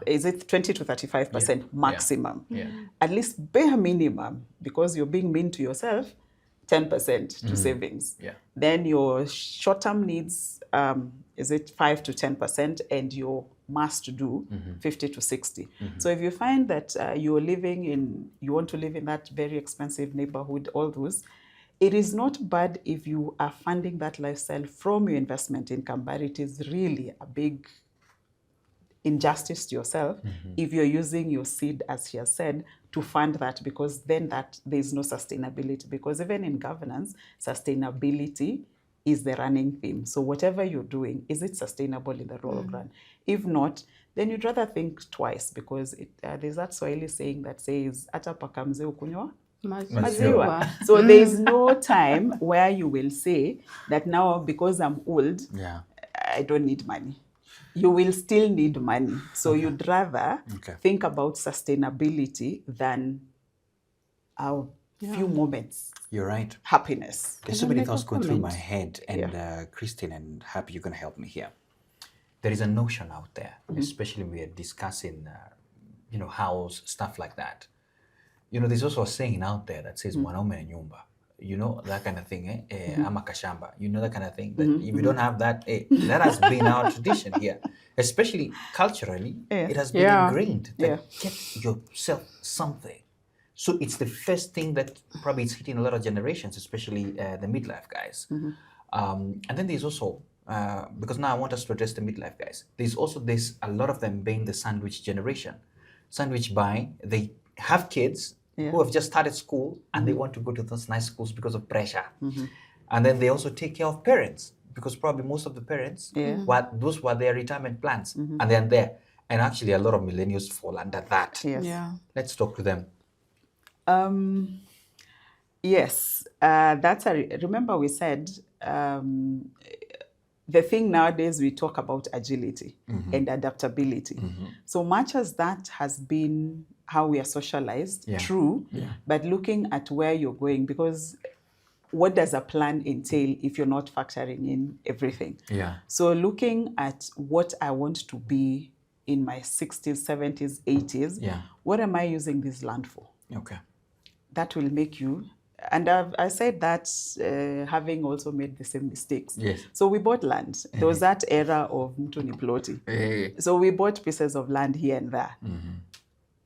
Is it 20 to 35% maximum? At least bare minimum, because you're being mean to yourself, 10% to savings. Then your short-term needs, is it 5 to 10%, and your must do 50 to 60. So if you find that you want to live in that very expensive neighborhood, all those, it is not bad if you are funding that lifestyle from your investment income, but it is really a big injustice to yourself if you're using your seed, as she has said, to fund that, because then there's no sustainability. Because even in governance, sustainability is the running theme. So whatever you're doing, is it sustainable in the long run? If not, then you'd rather think twice, because there's that Swahili saying that says, "Ata paka mzee ukunywa maziwa." So there's no time where you will say that now, because I'm old, I don't need money. You will still need money. So you'd rather think about sustainability than a few moments. You're right. Happiness. There's so many thoughts going through my head, and Christine and Happy, you're going to help me here. There is a notion out there, especially when we are discussing, house, stuff like that. There's also a saying out there that says, "Mwanaume na nyumba." You know, that kind of thing, ama kashamba. You know, that kind of thing. That if you don't have that, that has been our tradition here. Especially culturally, it has been ingrained that get yourself something. So it's the first thing that probably is hitting a lot of generations, especially the midlife guys. And then there's also, because now I want us to address the midlife guys, there's a lot of them being the sandwich generation. Sandwich by, they have kids who have just started school and they want to go to those nice schools because of pressure. And then they also take care of parents, because probably most of the parents, those were their retirement plans, and they're there. And actually a lot of millennials fall under that. Let's talk to them. Yes, remember we said, the thing nowadays, we talk about agility and adaptability. So much as that has been how we are socialized, true, but looking at where you're going, because what does a plan entail if you're not factoring in everything? So looking at what I want to be in my 60s, 70s, 80s, what am I using this land for? that will make you. And I said that having also made the same mistakes. Yes. So we bought land. There was that era of mtu ni ploti. So we bought pieces of land here and there.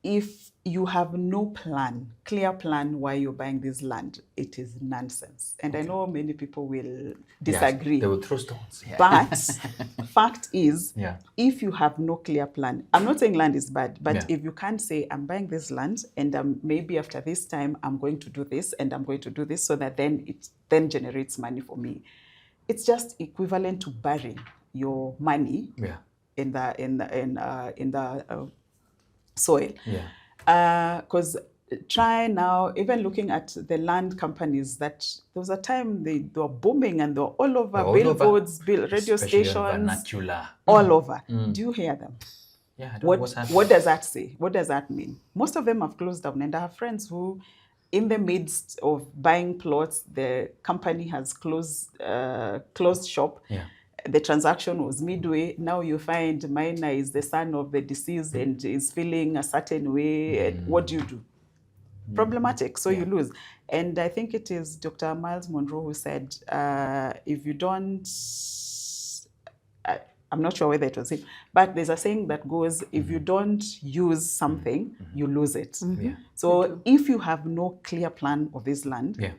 If you have no plan, clear plan why you're buying this land, it is nonsense. And I know many people will disagree. Yes, they will throw stones. Yeah. But fact is, Yeah. if you have no clear plan, I'm not saying land is bad, but if you can't say, I'm buying this land and maybe after this time, I'm going to do this and I'm going to do this so that then it then generates money for me. It's just equivalent to burying your money in the soil. Yeah. Because try now, even looking at the land companies, that there was a time they were booming and they were all over, billboards, radio stations, all over. Do you hear them? Yeah, I don't know what's happening. What does that say? What does that mean? Most of them have closed down, and I have friends who, in the midst of buying plots, the company has closed shop. Yeah. The transaction was midway. Now you find Maina is the son of the deceased and is feeling a certain way. And what do you do? Problematic. So you lose. And I think it is Dr. Miles Monroe who said, if you don't, I'm not sure whether it was him, but there's a saying that goes, if you don't use something, you lose it. So if you have no clear plan of this land,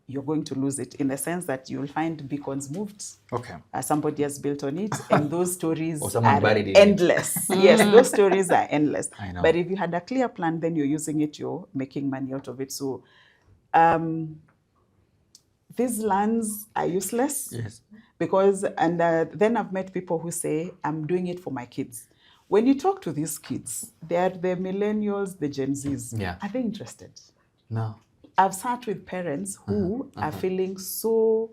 you're going to lose it, in the sense that you'll find beacons moved. Okay. Somebody has built on it, and those stories Or are endless. Yes, those stories are endless. I know. But if you had a clear plan, then you're using it, you're making money out of it. So these lands are useless. Yes. Because, and then I've met people who say, I'm doing it for my kids. When you talk to these kids, they're the millennials, the Gen Zs. Yeah. Are they interested? No. I've sat with parents who are feeling so,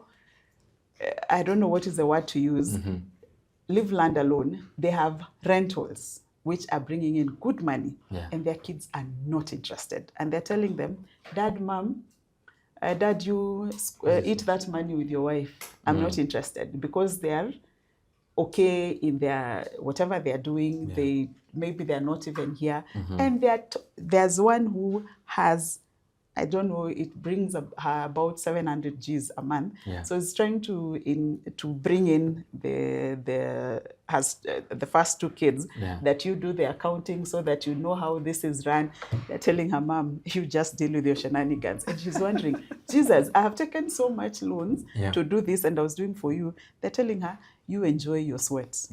I don't know what is the word to use, leave land alone. They have rentals, which are bringing in good money, and their kids are not interested. And they're telling them, Dad, Mom, Dad, you eat that money with your wife. I'm not interested, because they're okay in their, whatever they're doing. Maybe they're not even here. And there's one who has, I don't know, it brings her about 700 Gs a month. So it's trying to bring in the first two kids, that you do the accounting so that you know how this is run. They're telling her, Mom, you just deal with your shenanigans. And she's wondering, Jesus, I have taken so much loans to do this, and I was doing for you. They're telling her, you enjoy your sweat.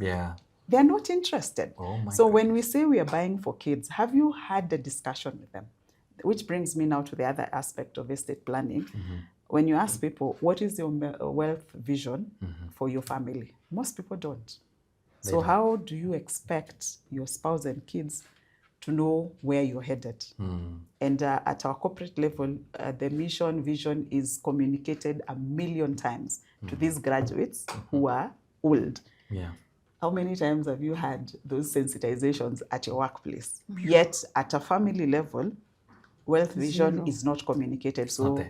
They're not interested. So when we say we are buying for kids, have you had a discussion with them? Which brings me now to the other aspect of estate planning. When you ask people, what is your wealth vision for your family? Most people don't. So how do you expect your spouse and kids to know where you're headed? And at our corporate level, the mission vision is communicated 1,000,000 times to these graduates who are old. How many times have you had those sensitizations at your workplace? Yet at a family level, wealth vision is not communicated. So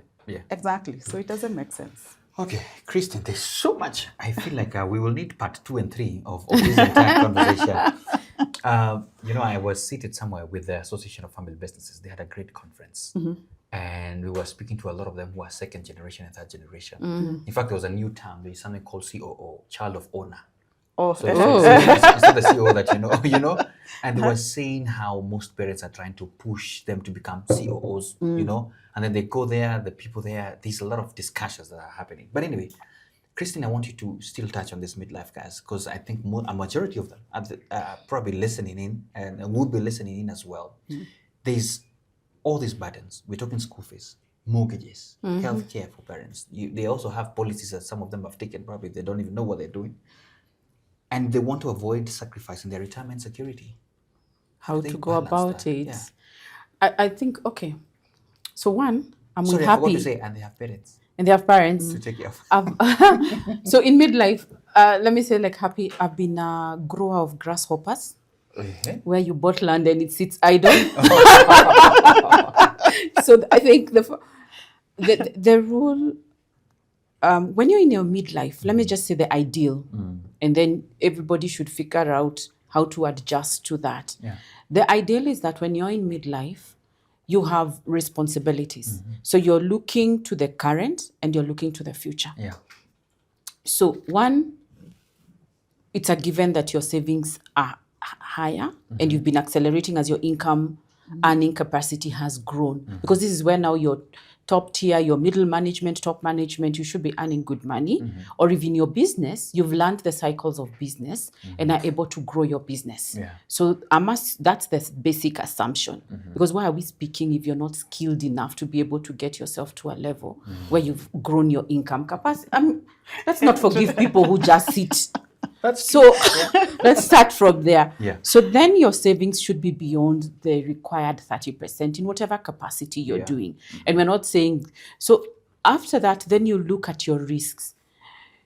exactly. So it doesn't make sense. Okay, Christian, there's so much. I feel like we will need part 2 and 3 of this entire conversation. I was seated somewhere with the Association of Family Businesses. They had a great conference. And we were speaking to a lot of them who are second generation and third generation. In fact, there was a new term. There's something called COO, Child of Owner. It's not the CEO that you know. And they were saying how most parents are trying to push them to become COOs, and then they go there, the people there, there's a lot of discussions that are happening. But anyway, Christine, I want you to still touch on this midlife, guys, because I think a majority of them are probably listening in and would be listening in as well. There's all these burdens. We're talking school fees, mortgages, healthcare for parents. They also have policies that some of them have taken, probably they don't even know what they're doing. And they want to avoid sacrificing their retirement security. How to go about it? I think, okay. So one, I'm happy. I forgot to say, and they have parents. And they have parents. To take care of. So in midlife, let me say, like, happy, I've been a grower of grasshoppers, where you bought land and it sits idle. So I think the rule, when you're in your midlife, let me just say the ideal, and then everybody should figure out how to adjust to that. The ideal is that when you're in midlife, you have responsibilities. So you're looking to the current and you're looking to the future. Yeah. So one, it's a given that your savings are higher and you've been accelerating as your income earning capacity has grown. Because this is where now your top tier, your middle management, top management, you should be earning good money. Or if in your business, you've learned the cycles of business and are able to grow your business. Yeah. So that's the basic assumption. Because why are we speaking if you're not skilled enough to be able to get yourself to a level where you've grown your income capacity? Let's not forgive people who just sit. Let's start from there. Yeah. So then your savings should be beyond the required 30% in whatever capacity you're doing. And we're not saying, so after that, then you look at your risks.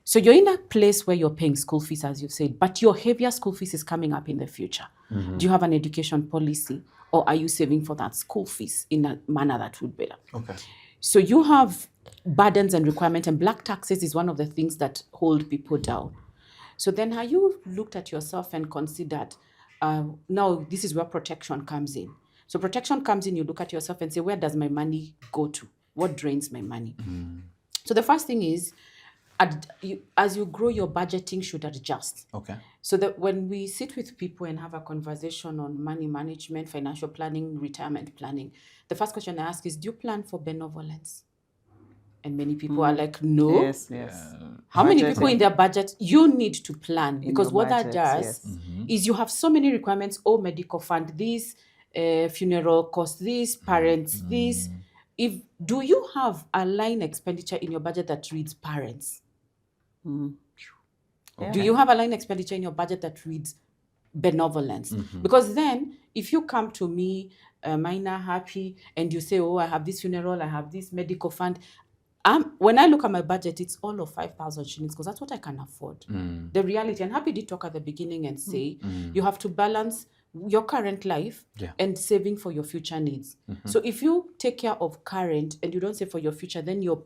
So you're in a place where you're paying school fees, as you've said, but your heavier school fees is coming up in the future. Do you have an education policy, or are you saving for that school fees in a manner that would be better? Okay. So you have burdens and requirements, and black taxes is one of the things that hold people down. So then have you looked at yourself and considered, now this is where protection comes in. So protection comes in, you look at yourself and say, where does my money go to? What drains my money? So the first thing is, as you grow, your budgeting should adjust. Okay. So that when we sit with people and have a conversation on money management, financial planning, retirement planning, the first question I ask is, do you plan for benevolence? And many people are like, no. Yes. How many people in their budget? You need to plan, because your what budget, that does is you have so many requirements. Oh, medical fund, this, funeral cost, this, parents, this. Do you have a line expenditure in your budget that reads parents? Do you have a line expenditure in your budget that reads benevolence? Because then if you come to me, minor happy, and you say, oh, I have this funeral, I have this medical fund, when I look at my budget, it's all of 5,000 shillings because that's what I can afford. The reality, and Happy did talk at the beginning and say, you have to balance your current life and saving for your future needs. So if you take care of current and you don't save for your future, then you're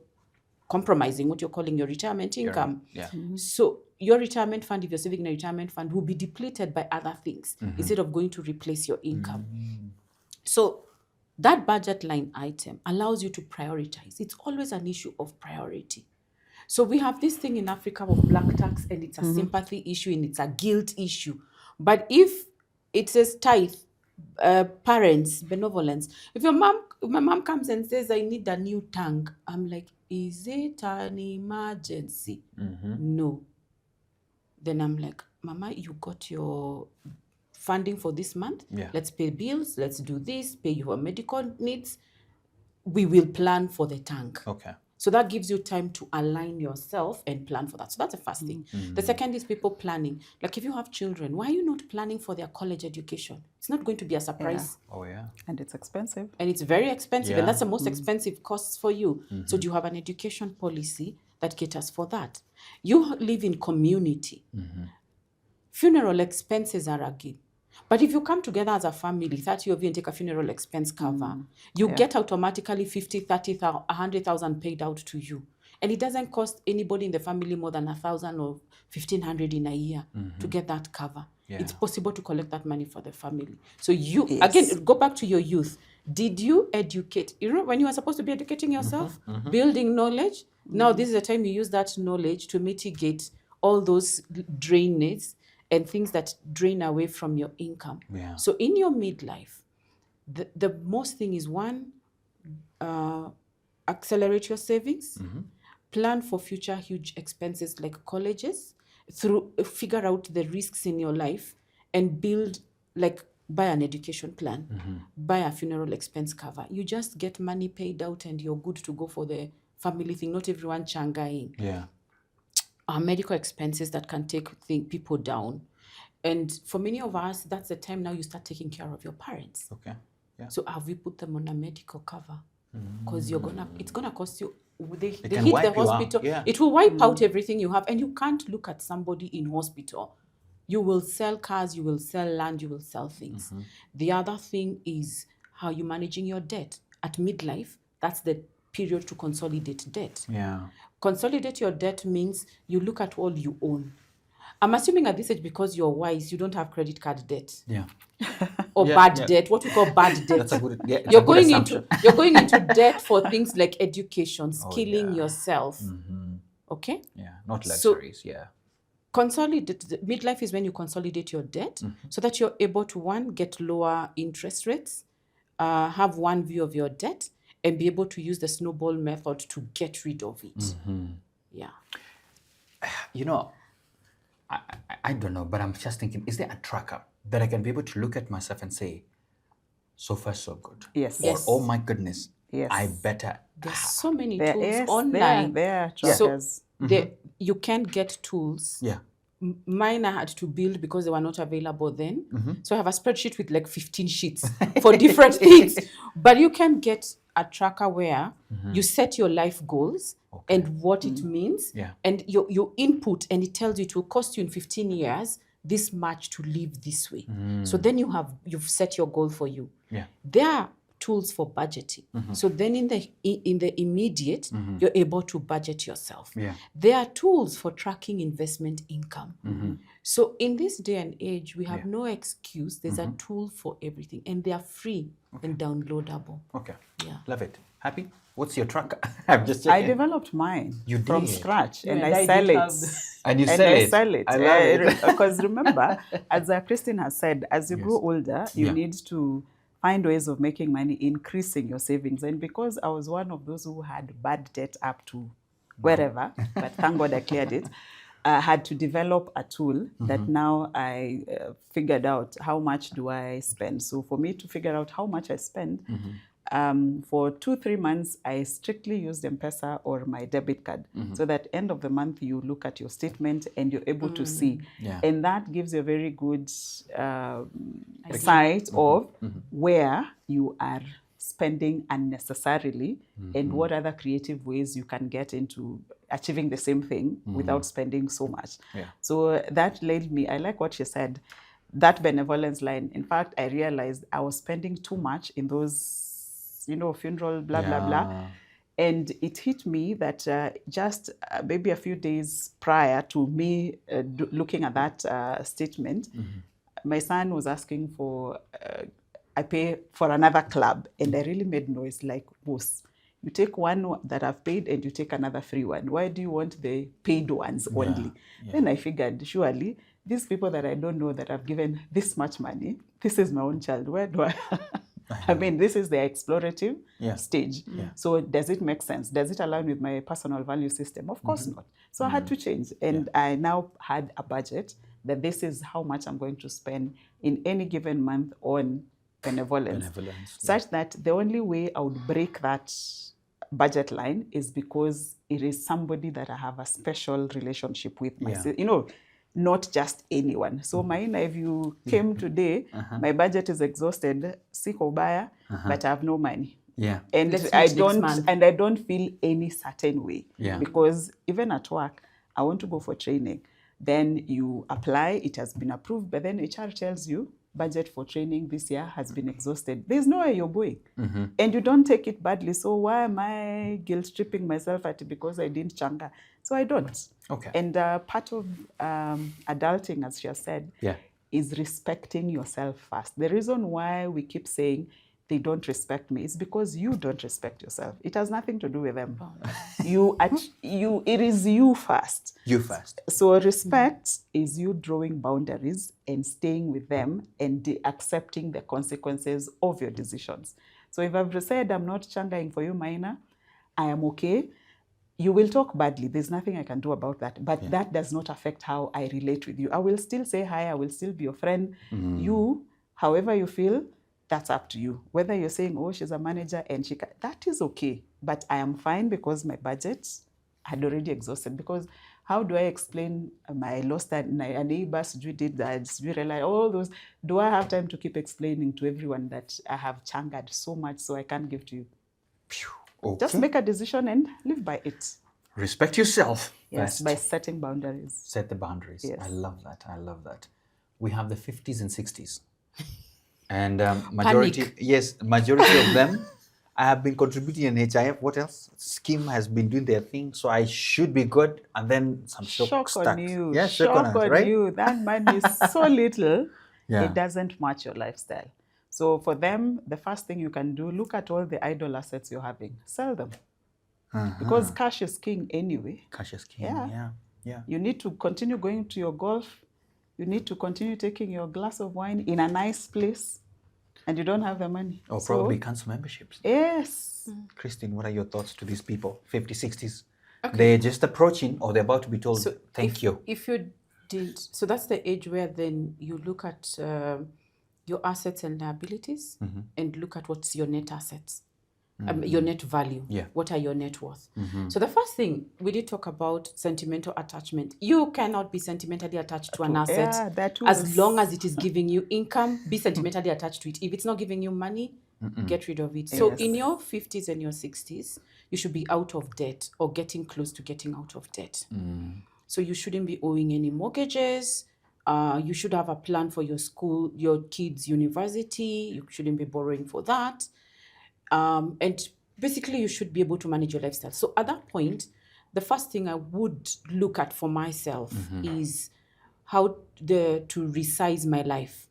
compromising what you're calling your retirement income. So your retirement fund, if you're saving in a retirement fund, will be depleted by other things instead of going to replace your income. So that budget line item allows you to prioritize. It's always an issue of priority. So we have this thing in Africa of black tax, and it's a sympathy issue and it's a guilt issue. But if it says tithe, parents, benevolence, if my mom comes and says, I need a new tank, I'm like, is it an emergency? No. Then I'm like, Mama, you got your funding for this month. Let's pay bills. Let's do this. Pay your medical needs. We will plan for the tank. Okay. So that gives you time to align yourself and plan for that. So that's the first thing. The second is people planning. Like if you have children, why are you not planning for their college education? It's not going to be a surprise. Oh, yeah. And it's expensive. And it's very expensive. And that's the most expensive costs for you. So do you have an education policy that caters for that? You live in community. Funeral expenses are a given. But if you come together as a family, 30 of you, and take a funeral expense cover, you get automatically 50, 30, 100,000 paid out to you. And it doesn't cost anybody in the family more than 1,000 or 1,500 in a year to get that cover. It's possible to collect that money for the family. So you, again, go back to your youth. Did you educate? You know, when you were supposed to be educating yourself, building knowledge, now this is the time you use that knowledge to mitigate all those drainages and things that drain away from your income. So in your midlife, the most thing is one, accelerate your savings, plan for future huge expenses like colleges, figure out the risks in your life, and build, like, buy an education plan, buy a funeral expense cover. You just get money paid out and you're good to go for the family thing. Not everyone changaing. Medical expenses that can take people down. And for many of us, that's the time now you start taking care of your parents. So have we put them on a medical cover? Because it's gonna cost you. They hit the hospital. It will wipe out everything you have, and you can't look at somebody in hospital. You will sell cars, you will sell land, you will sell things. The other thing is how you're managing your debt. At midlife, that's the period to consolidate debt. Consolidate your debt means you look at all you own. I'm assuming at this age, because you're wise, you don't have credit card debt. or Yeah, bad yeah. debt, what we call bad debt. That's a good, yeah, it's a You're good going assumption. into debt for things like education, skilling yeah. yourself. Okay? Yeah, not So- luxuries. Yeah. Consolidate midlife is when you consolidate your debt so that you're able to, one, get lower interest rates, have one view of your debt, and be able to use the snowball method to get rid of it. Yeah. You know, I don't know, but I'm just thinking, is there a tracker that I can be able to look at myself and say, so far so good? Yes. Or, Yes. oh my goodness, Yes. I better. There's so many There tools is, online. there are So trackers. you can get tools. Yeah. Mine I had to build because they were not available then. So I have a spreadsheet with like 15 sheets for different things. But you can get a tracker where you set your life goals and what it means, Yeah. and your input, and it tells you it will cost you in 15 years this much to live this way. So then you've set your goal for you. Yeah. There are tools for budgeting. So then in the immediate, you're able to budget yourself. Yeah. There are tools for tracking investment income. So in this day and age, we have no excuse. There's a tool for everything, and they are free and downloadable. Okay. Yeah. Love it. Happy? What's your tracker? I'm just I checking. developed mine You from did? scratch, and And I I sell did it. have the- And you And sell I it. sell it. I love it. Because remember, as Christine has said, as you grow older, you Yeah. need to find ways of making money, increasing your savings. And because I was one of those who had bad debt up to wherever, but thank God I cleared it, I had to develop a tool that now I figured out how much do I spend. So for me to figure out how much I spend, for 2-3 months, I strictly used M-Pesa or my debit card. So that end of the month, you look at your statement and you're able to see. Yeah. And that gives you a very good sight of where you are spending unnecessarily and what other creative ways you can get into achieving the same thing without spending so much. Yeah. So that led me, I like what she said, that benevolence line. In fact, I realized I was spending too much in those, funeral, blah, blah, blah. Yeah. And it hit me that just maybe a few days prior to me looking at that statement, my son was asking for, I pay for another club. And I really made noise like, boss, you take one that I've paid and you take another free one. Why do you want the paid ones only? Then I figured, surely, these people that I don't know that I've given this much money, this is my own child. Where do I... I mean, this is the explorative stage. So does it make sense? Does it align with my personal value system? Of course not. So I had to change. And I now had a budget that this is how much I'm going to spend in any given month on benevolence. Such that the only way I would break that budget line is because it is somebody that I have a special relationship with. Not just anyone. So Maina, if you came today, my budget is exhausted, siko baya, but I have no money. Yeah. And Let's I meet next month. don't feel any certain way. Yeah. Because even at work, I want to go for training. Then you apply, it has been approved, but then HR tells you budget for training this year has been exhausted. There's nowhere you're going. And you don't take it badly. So why am I guilt tripping myself at it because I didn't changa? So I don't. Okay. And part of adulting, as she has said, is respecting yourself first. The reason why we keep saying they don't respect me is because you don't respect yourself. It has nothing to do with them. It is you first. You first. So respect is you drawing boundaries and staying with them and accepting the consequences of your decisions. So if I've said I'm not changaing for you, Maina, I am okay. You will talk badly. There's nothing I can do about that. But that does not affect how I relate with you. I will still say hi. I will still be your friend. You, however you feel, that's up to you. Whether you're saying, oh, she's a manager and that is okay. But I am fine because my budget had already exhausted. Because how do I explain my lost a neighbor, you did that, you realize all those? Do I have time to keep explaining to everyone that I have changed so much so I can't give to you? Okay. Just make a decision and live by it. Respect yourself. Yes, first. by setting boundaries. Set the boundaries. Yes. I love that. I love that. We have the 50s and 60s. And majority of them, I have been contributing in HIF. What else? Scheme has been doing their thing, so I should be good. And then some shock on stacks. you. Yeah, shock on right? you. That money is so little, Yeah. it doesn't match your lifestyle. So for them, the first thing you can do, look at all the idle assets you're having, sell them. Because cash is king anyway. Cash is king, yeah. You need to continue going to your golf. You need to continue taking your glass of wine in a nice place, and you don't have the money. Or probably cancel memberships. Yes. Christine, what are your thoughts to these people, 50s, 60s? Okay. They're just approaching, or they're about to be told, thank you. If you did, so that's the age where then you look at your assets and liabilities and look at what's your net assets. Your net value. Yeah. What are your net worth? So the first thing, we did talk about sentimental attachment. You cannot be sentimentally attached to an asset as long as it is giving you income. Be sentimentally attached to it. If it's not giving you money, get rid of it. So in your 50s and your 60s, you should be out of debt or getting close to getting out of debt. So you shouldn't be owing any mortgages. You should have a plan for your school, your kids' university. You shouldn't be borrowing for that. And basically, you should be able to manage your lifestyle. So at that point, the first thing I would look at for myself is how to resize my life.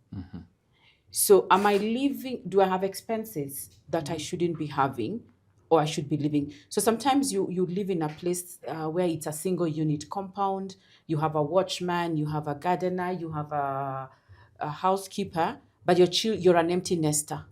So am I living, do I have expenses that I shouldn't be having or I should be living? So sometimes you live in a place where it's a single unit compound. You have a watchman, you have a gardener, you have a housekeeper, but you're an empty nester.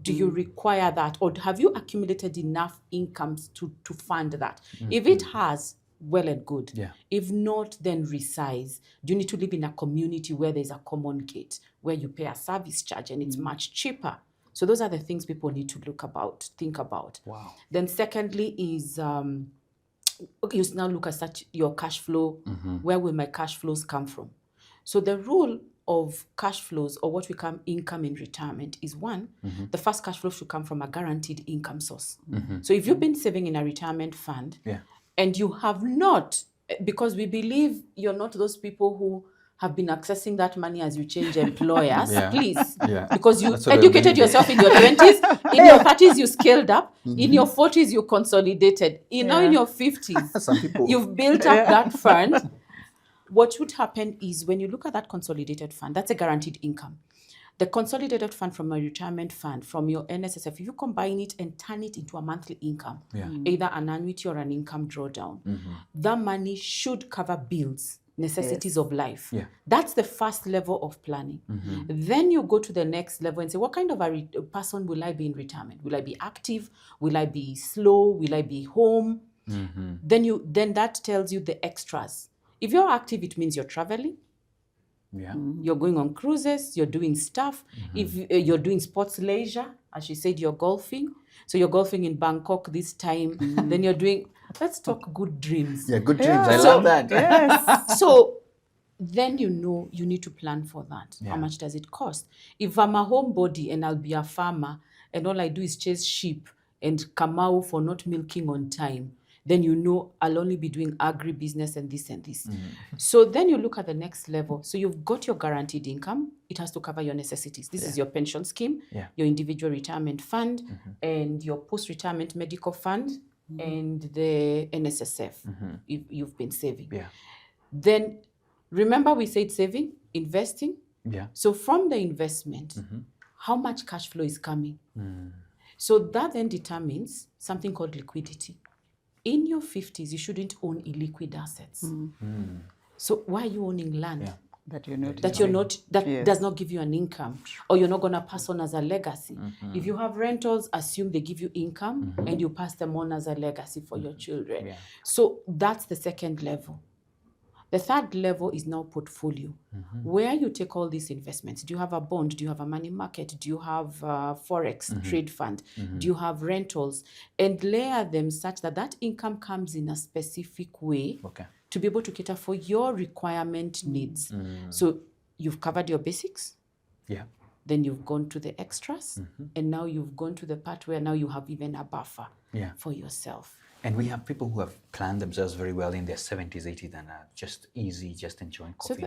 Do you require that, or have you accumulated enough incomes to fund that? If it has, well and good. Yeah. If not, then resize. Do you need to live in a community where there's a common gate, where you pay a service charge and it's much cheaper? So those are the things people need to think about. Wow. Then secondly is, you now look at your cash flow. Where will my cash flows come from? So the rule of cash flows, or what we call income in retirement, is one, the first cash flow should come from a guaranteed income source. So if you've been saving in a retirement fund and you have not, because we believe you're not those people who have been accessing that money as you change employers, please, because you educated yourself in your 20s, in your 30s you scaled up, in your 40s you consolidated, now in your 50s you've built up that fund. What would happen is when you look at that consolidated fund, that's a guaranteed income. The consolidated fund from a retirement fund, from your NSSF, if you combine it and turn it into a monthly income, either an annuity or an income drawdown, that money should cover bills, necessities of life. That's the first level of planning. Then you go to the next level and say, what kind of a person will I be in retirement? Will I be active? Will I be slow? Will I be home? Then that tells you the extras. If you're active, it means you're traveling. You're going on cruises, you're doing stuff. If you're doing sports leisure, as she said, you're golfing. So you're golfing in Bangkok this time. Then you're doing, let's talk good dreams. Yeah, good dreams. I love that. So then you know you need to plan for that. How much does it cost? If I'm a homebody and I'll be a farmer and all I do is chase sheep and Kamau for not milking on time, then you know I'll only be doing agribusiness and this and this. So then you look at the next level. So you've got your guaranteed income. It has to cover your necessities. This is your pension scheme, your individual retirement fund, and your post-retirement medical fund, and the NSSF, if you've been saving. Then remember we said saving, investing. So from the investment, how much cash flow is coming? So that then determines something called liquidity. In your 50s, you shouldn't own illiquid assets. So why are you owning land? That you're not. Does not give you an income, or you're not going to pass on as a legacy. If you have rentals, assume they give you income and you pass them on as a legacy for your children. So that's the second level. The third level is now portfolio, where you take all these investments. Do you have a bond? Do you have a money market? Do you have a forex trade fund? Do you have rentals? And layer them such that that income comes in a specific way to be able to cater for your requirement needs. So you've covered your basics. Then you've gone to the extras. And now you've gone to the part where now you have even a buffer for yourself. And we have people who have planned themselves very well in their 70s, 80s, and are just easy, just enjoying coffee.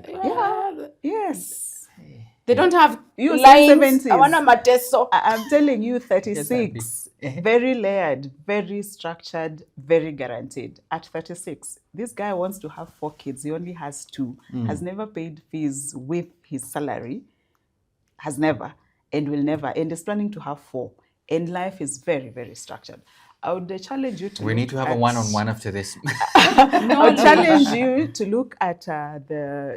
They don't have you lines. I'm telling you, 36, very layered, very structured, very guaranteed. At 36, this guy wants to have 4 kids. He only has 2. Has never paid fees with his salary. Has never. and will never, and is planning to have 4. And life is very, very structured. I would challenge you to We need to have a one-on-one after this. I would challenge you to look at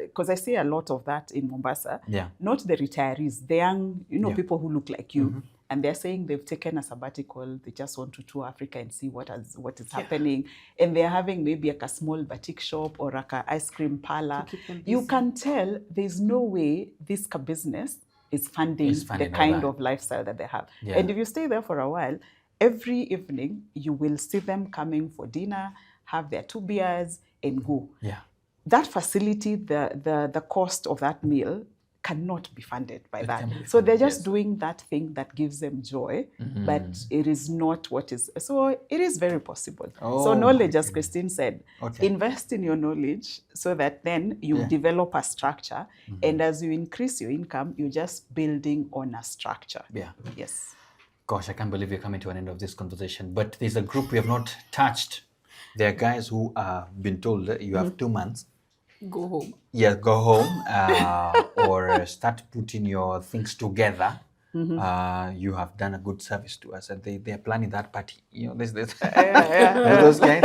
because I see a lot of that in Mombasa. Yeah. Not the retirees, the young, Yeah. people who look like you. And they're saying they've taken a sabbatical, they just want to tour Africa and see what is happening. And they're having maybe a small batik shop or a ice cream parlor. You can tell there's no way this business is funding the kind of lifestyle that they have. Yeah. And if you stay there for a while, every evening you will see them coming for dinner, have their 2 beers and go. Yeah. That facility, the cost of that meal cannot be funded by that. So funded, they're just doing that thing that gives them joy, but it is not what is. So it is very possible. So knowledge, as Christine said, invest in your knowledge so that then you develop a structure. And as you increase your income, you're just building on a structure. Yeah. Yes. Gosh, I can't believe we're coming to an end of this conversation. But there's a group we have not touched. There are guys who have been told that you have 2 months. Go home. Yeah, go home or start putting your things together. You have done a good service to us, and they are planning that party. This. Those guys.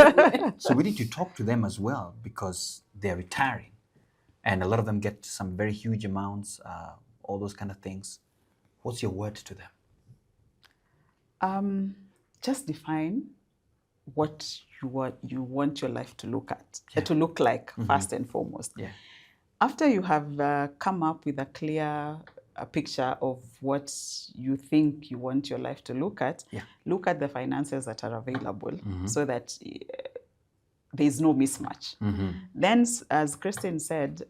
So we need to talk to them as well because they're retiring, and a lot of them get some very huge amounts, all those kind of things. What's your word to them? Just define what you want your life to look like first and foremost. Yeah. After you have come up with a clear picture of what you think you want your life to look at, look at the finances that are available so that there's no mismatch. Then, as Christine said,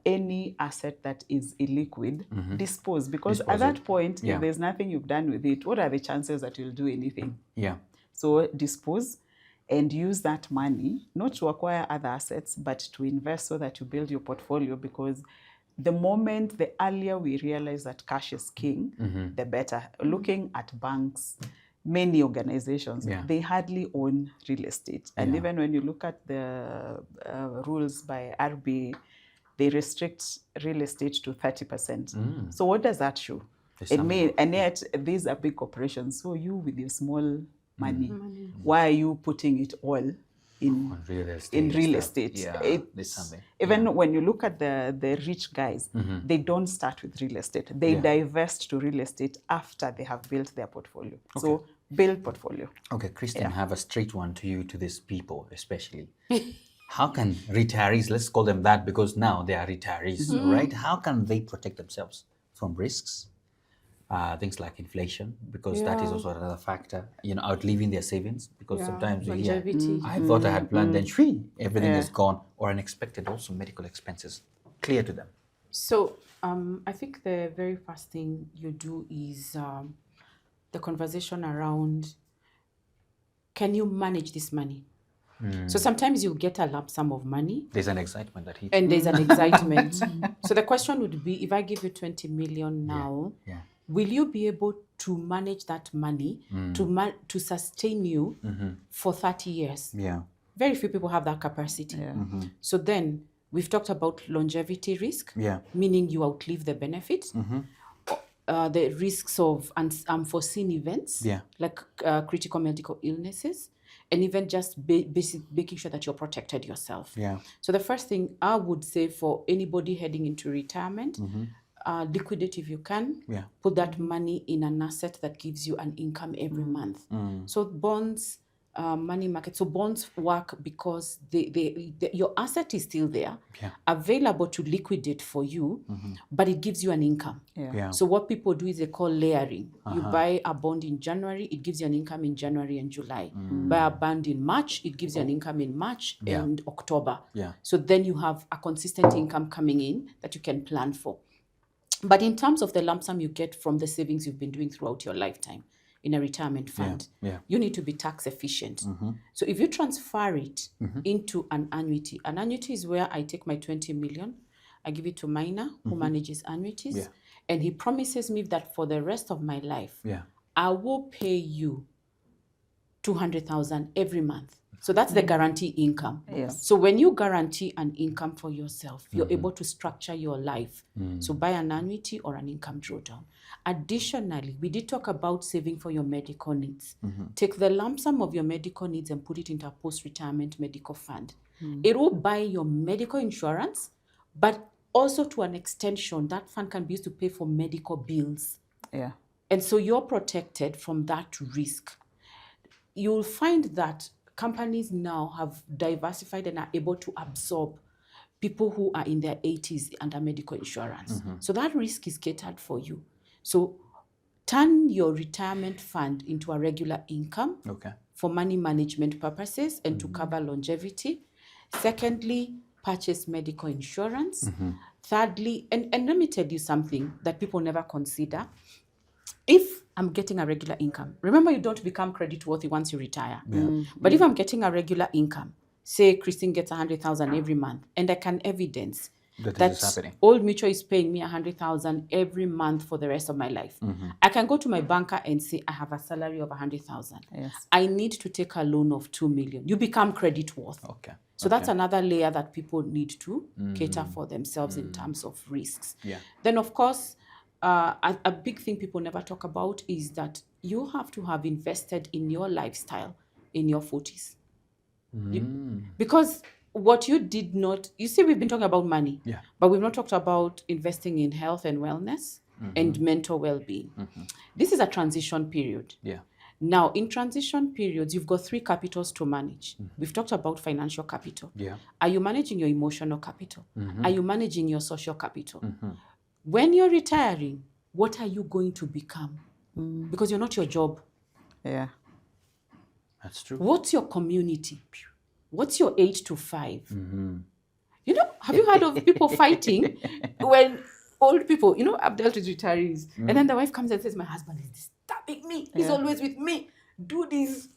any asset that is illiquid, dispose. Because at that point, if there's nothing you've done with it, what are the chances that you'll do anything? Yeah. So dispose and use that money, not to acquire other assets, but to invest so that you build your portfolio, because the earlier we realize that cash is king, the better. Looking at banks, many organizations, they hardly own real estate. And even when you look at the rules by RBA, they restrict real estate to 30%. So what does that show? And yet these are big corporations. So you with your small money, why are you putting it all in real estate? Yeah, even when you look at the rich guys, they don't start with real estate. They divest to real estate after they have built their portfolio. So build portfolio. Okay, Christine, I have a straight one to you, to these people especially. How can retirees, let's call them that because now they are retirees, right? How can they protect themselves from risks? Things like inflation, because that is also another factor, outliving their savings, because sometimes we hear, I thought I had planned, then everything is gone, or unexpected also medical expenses. Clear to them. So I think the very first thing you do is the conversation around, can you manage this money? So sometimes you get a lump sum of money. There's an excitement that hits. And there's an excitement. So the question would be, if I give you 20 million now, will you be able to manage that money to sustain you for 30 years? Yeah. Very few people have that capacity. So then we've talked about longevity risk, meaning you outlive the benefit. The risks of unforeseen events, like critical medical illnesses, and even just making sure that you're protected yourself. So the first thing I would say for anybody heading into retirement, liquidate if you can. Put that money in an asset that gives you an income every month. So bonds, money market. So bonds work because your asset is still there, available to liquidate for you, but it gives you an income. So what people do is they call layering. You buy a bond in January, it gives you an income in January and July. Buy a bond in March, it gives you an income in March and October. So then you have a consistent income coming in that you can plan for. But in terms of the lump sum you get from the savings you've been doing throughout your lifetime in a retirement fund, you need to be tax efficient. So if you transfer it into an annuity is where I take my 20 million, I give it to Minor, who manages annuities, and he promises me that for the rest of my life, I will pay you 200,000 every month. So that's the guarantee income. Yes. So when you guarantee an income for yourself, you're able to structure your life. So buy an annuity or an income drawdown. Additionally, we did talk about saving for your medical needs. Take the lump sum of your medical needs and put it into a post-retirement medical fund. It will buy your medical insurance, but also to an extension, that fund can be used to pay for medical bills. Yeah. And so you're protected from that risk. You'll find that companies now have diversified and are able to absorb people who are in their 80s under medical insurance. So that risk is catered for you. So turn your retirement fund into a regular income for money management purposes and to cover longevity. Secondly, purchase medical insurance. Thirdly, and let me tell you something that people never consider. If I'm getting a regular income, remember you don't become credit worthy once you retire. But if I'm getting a regular income, say Christine gets 100,000 every month, and I can evidence that Old Mutual is paying me 100,000 every month for the rest of my life. I can go to my banker and say, I have a salary of 100,000. I need to take a loan of 2 million. You become credit worth. So that's another layer that people need to cater for themselves in terms of risks. Then, of course, a big thing people never talk about is that you have to have invested in your lifestyle in your 40s. Because what you did not, you see, we've been talking about money, but we've not talked about investing in health and wellness and mental well-being. This is a transition period. Now, in transition periods, you've got 3 capitals to manage. We've talked about financial capital. Are you managing your emotional capital? Are you managing your social capital? When you're retiring, what are you going to become? Because you're not your job. That's true. What's your community? What's your 8 to 5? You know, have you heard of people fighting when old people, you know, I've dealt with retirees, and then the wife comes and says, my husband is disturbing me. He's always with me. Do this.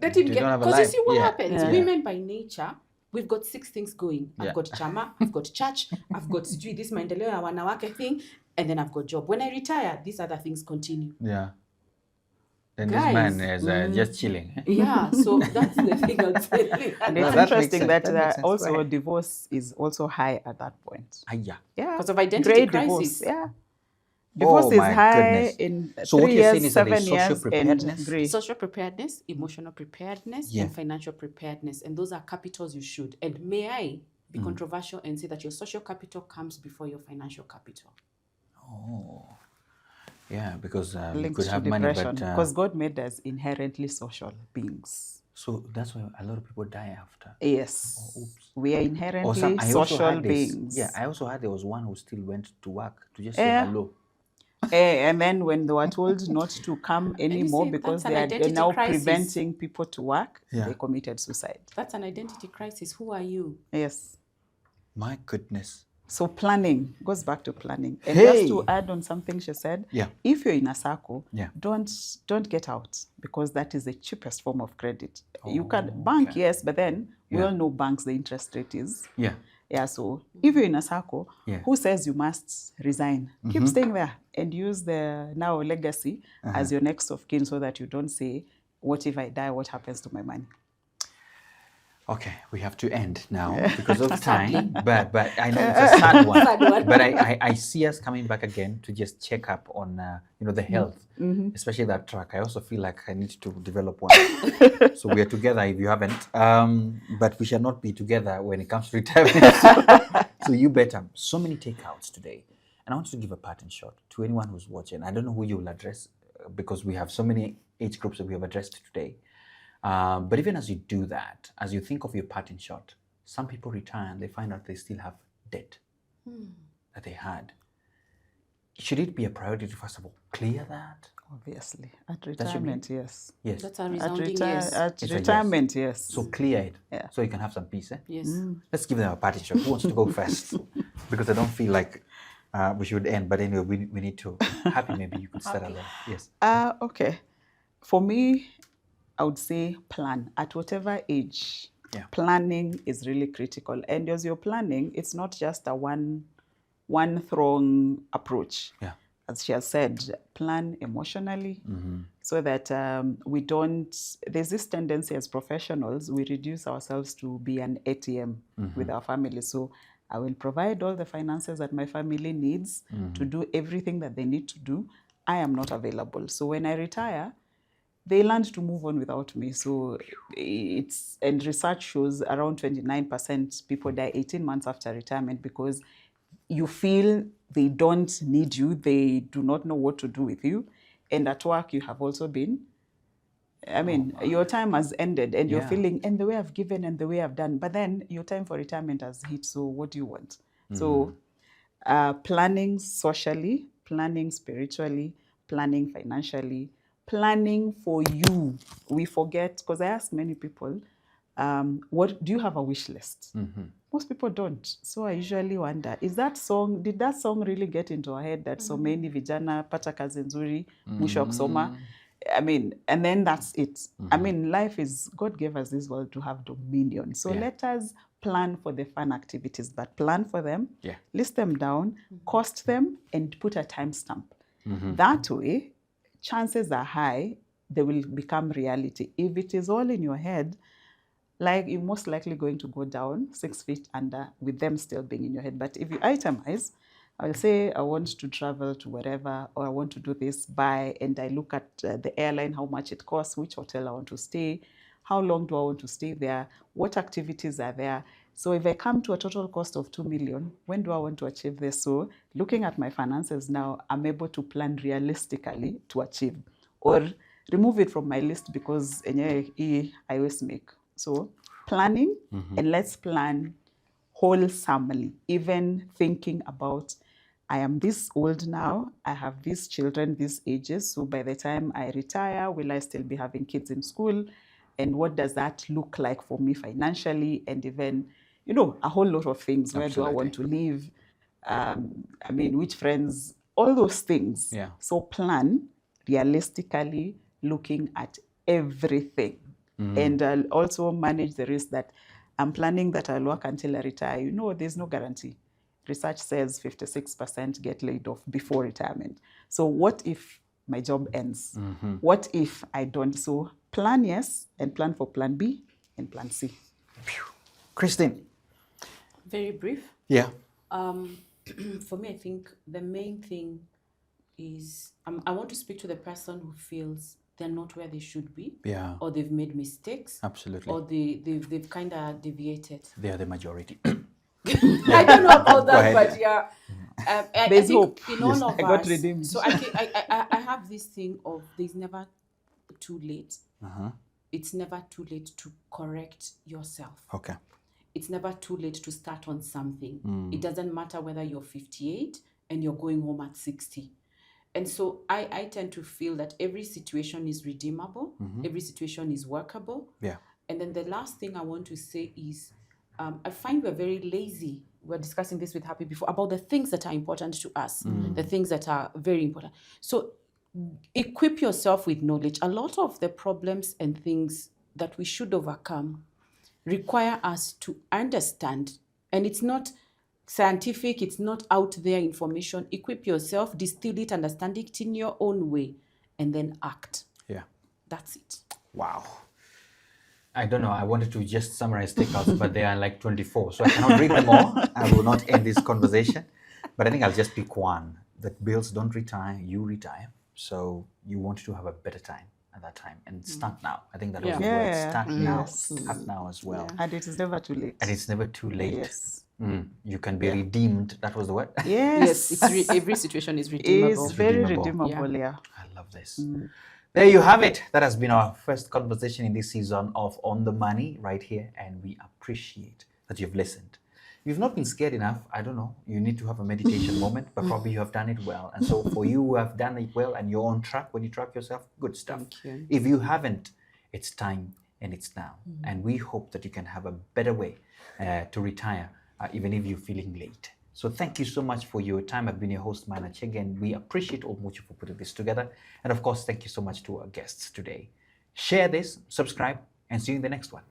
Let him get, because you see what happens. Women by nature, we've got 6 things going. I've got chama, I've got church, I've got this maendeleo ya wanawake thing, and then I've got job. When I retire, these other things continue. Then guys, this man is just chilling. So that's the thing I'll tell you. And it's interesting that also divorce is also high at that point. Because of identity crisis. Divorce. Divorce is high in so 3 what you're saying years, is that 7 social years, preparedness? and Social preparedness, emotional preparedness, and financial preparedness. And those are capitals you should. And may I be controversial and say that your social capital comes before your financial capital? Because you linked could to have depression. money, but... Because God made us inherently social beings. So that's why a lot of people die after. Yes. We are inherently social beings. I also heard there was one who still went to work to just say hello. And then when they were told not to come anymore because they are now preventing people to work, they committed suicide. That's an identity crisis. Who are you? Yes. My goodness. So planning goes back to planning. And just to add on something she said, if you're in a circle, don't get out, because that is the cheapest form of credit. You can bank, yes, but then we all know banks, the interest rate is. So if you're in a circle, who says you must resign? Keep staying there and use the now legacy as your next of kin, so that you don't say, what if I die? What happens to my money? Okay, we have to end now because of time, but I know it's a sad one. But I see us coming back again to just check up on the health, especially that track. I also feel like I need to develop one. So we are together if you haven't, but we shall not be together when it comes to retirement. So you better. So many takeouts today, and I want you to give a parting shot to anyone who's watching. I don't know who you will address because we have so many age groups that we have addressed today. But even as you do that, as you think of your parting shot, some people retire and they find out they still have debt that they had. Should it be a priority to first of all clear that? Obviously. At retirement, yes. That's a resounding yes. At retirement, yes. So clear it so you can have some peace. Yes. Let's give them a parting shot. Who wants to go first? Because I don't feel like we should end. But anyway, we need to. Happy, maybe you could start alone. Yes. Okay. For me, I would say plan at whatever age. Planning is really critical. And as you're planning, it's not just a one throng approach. as she has said, plan emotionally so that we don't, there's this tendency as professionals, we reduce ourselves to be an ATM with our family. So I will provide all the finances that my family needs to do everything that they need to do. I am not available. So when I retire, they learned to move on without me. So it's, and research shows around 29% people die 18 months after retirement because you feel they don't need you, they do not know what to do with you. And at work, you have also been, I mean, your time has ended and you're feeling, and the way I've given and the way I've done, but then your time for retirement has hit. So what do you want? So planning socially, planning spiritually, planning financially, planning for you. We forget, because I ask many people, what do you have a wish list? Most people don't. So I usually wonder, did that song really get into our head that so many vijana pata kazi nzuri mwisho wa kusoma? I mean, and then that's it. I mean, life is, God gave us this world to have dominion. So let us plan for the fun activities, but plan for them, list them down, cost them, and put a timestamp. That way, chances are high they will become reality. If it is all in your head, like, you're most likely going to go down 6 feet under with them still being in your head. But if you itemize, I'll say I want to travel to wherever, or I want to do this, buy, and I look at the airline, how much it costs, which hotel I want to stay, how long do I want to stay there, what activities are there. So if I come to a total cost of 2 million, when do I want to achieve this? So looking at my finances now, I'm able to plan realistically to achieve, or remove it from my list because I always make. So planning, and let's plan wholesomely, even thinking about, I am this old now, I have these children, these ages, so by the time I retire, will I still be having kids in school? And what does that look like for me financially? And even, you know, a whole lot of things. Where do I want to live? I mean, which friends? All those things. So plan realistically, looking at everything. And I'll also manage the risk that I'm planning that I'll work until I retire. You know, there's no guarantee. Research says 56% get laid off before retirement. So what if my job ends? What if I don't? So plan, yes, and plan for plan B and plan C. Christine. Very brief. Yeah. For me, I think the main thing is I want to speak to the person who feels they're not where they should be, or they've made mistakes, Absolutely, or they've kind of deviated. They are the majority. I don't know about that, but yeah, There's I think hope. in all of I got us. redeemed. So I have this thing of there's never too late. It's never too late to correct yourself. Okay. It's never too late to start on something. It doesn't matter whether you're 58 and you're going home at 60. And so I tend to feel that every situation is redeemable, every situation is workable. Yeah. And then the last thing I want to say is, I find we're very lazy. We're discussing this with Happy before about the things that are important to us, the things that are very important. So equip yourself with knowledge. A lot of the problems and things that we should overcome require us to understand, and it's not scientific, it's not out there information. Equip yourself, distill it, understand it in your own way, and then act. Yeah. That's it. Wow. I don't know. I wanted to just summarize takeouts, but they are like 24. So I cannot read them all. I will not end this conversation. But I think I'll just pick one. That bills don't retire, you retire. So you want to have a better time at that time. And start now. I think that was the word. Start now. Start now as well. And it is never too late. And it's never too late. Yes. You can be redeemed. That was the word? Yes. It's every situation is redeemable. It's very Redeemable. redeemable, yeah. I love this. There you have it. That has been our first conversation in this season of On the Money right here. And we appreciate that you've listened. If you've not been scared enough, I don't know, you need to have a meditation moment, but probably you have done it well. And so for you who have done it well and you're on track when you track yourself, good stuff. Thank you. If you haven't, it's time and it's now. And we hope that you can have a better way to retire, even if you're feeling late. So thank you so much for your time. I've been your host, Mana Chege, and we appreciate Old Mucho for putting this together. And of course, thank you so much to our guests today. Share this, subscribe, and see you in the next one.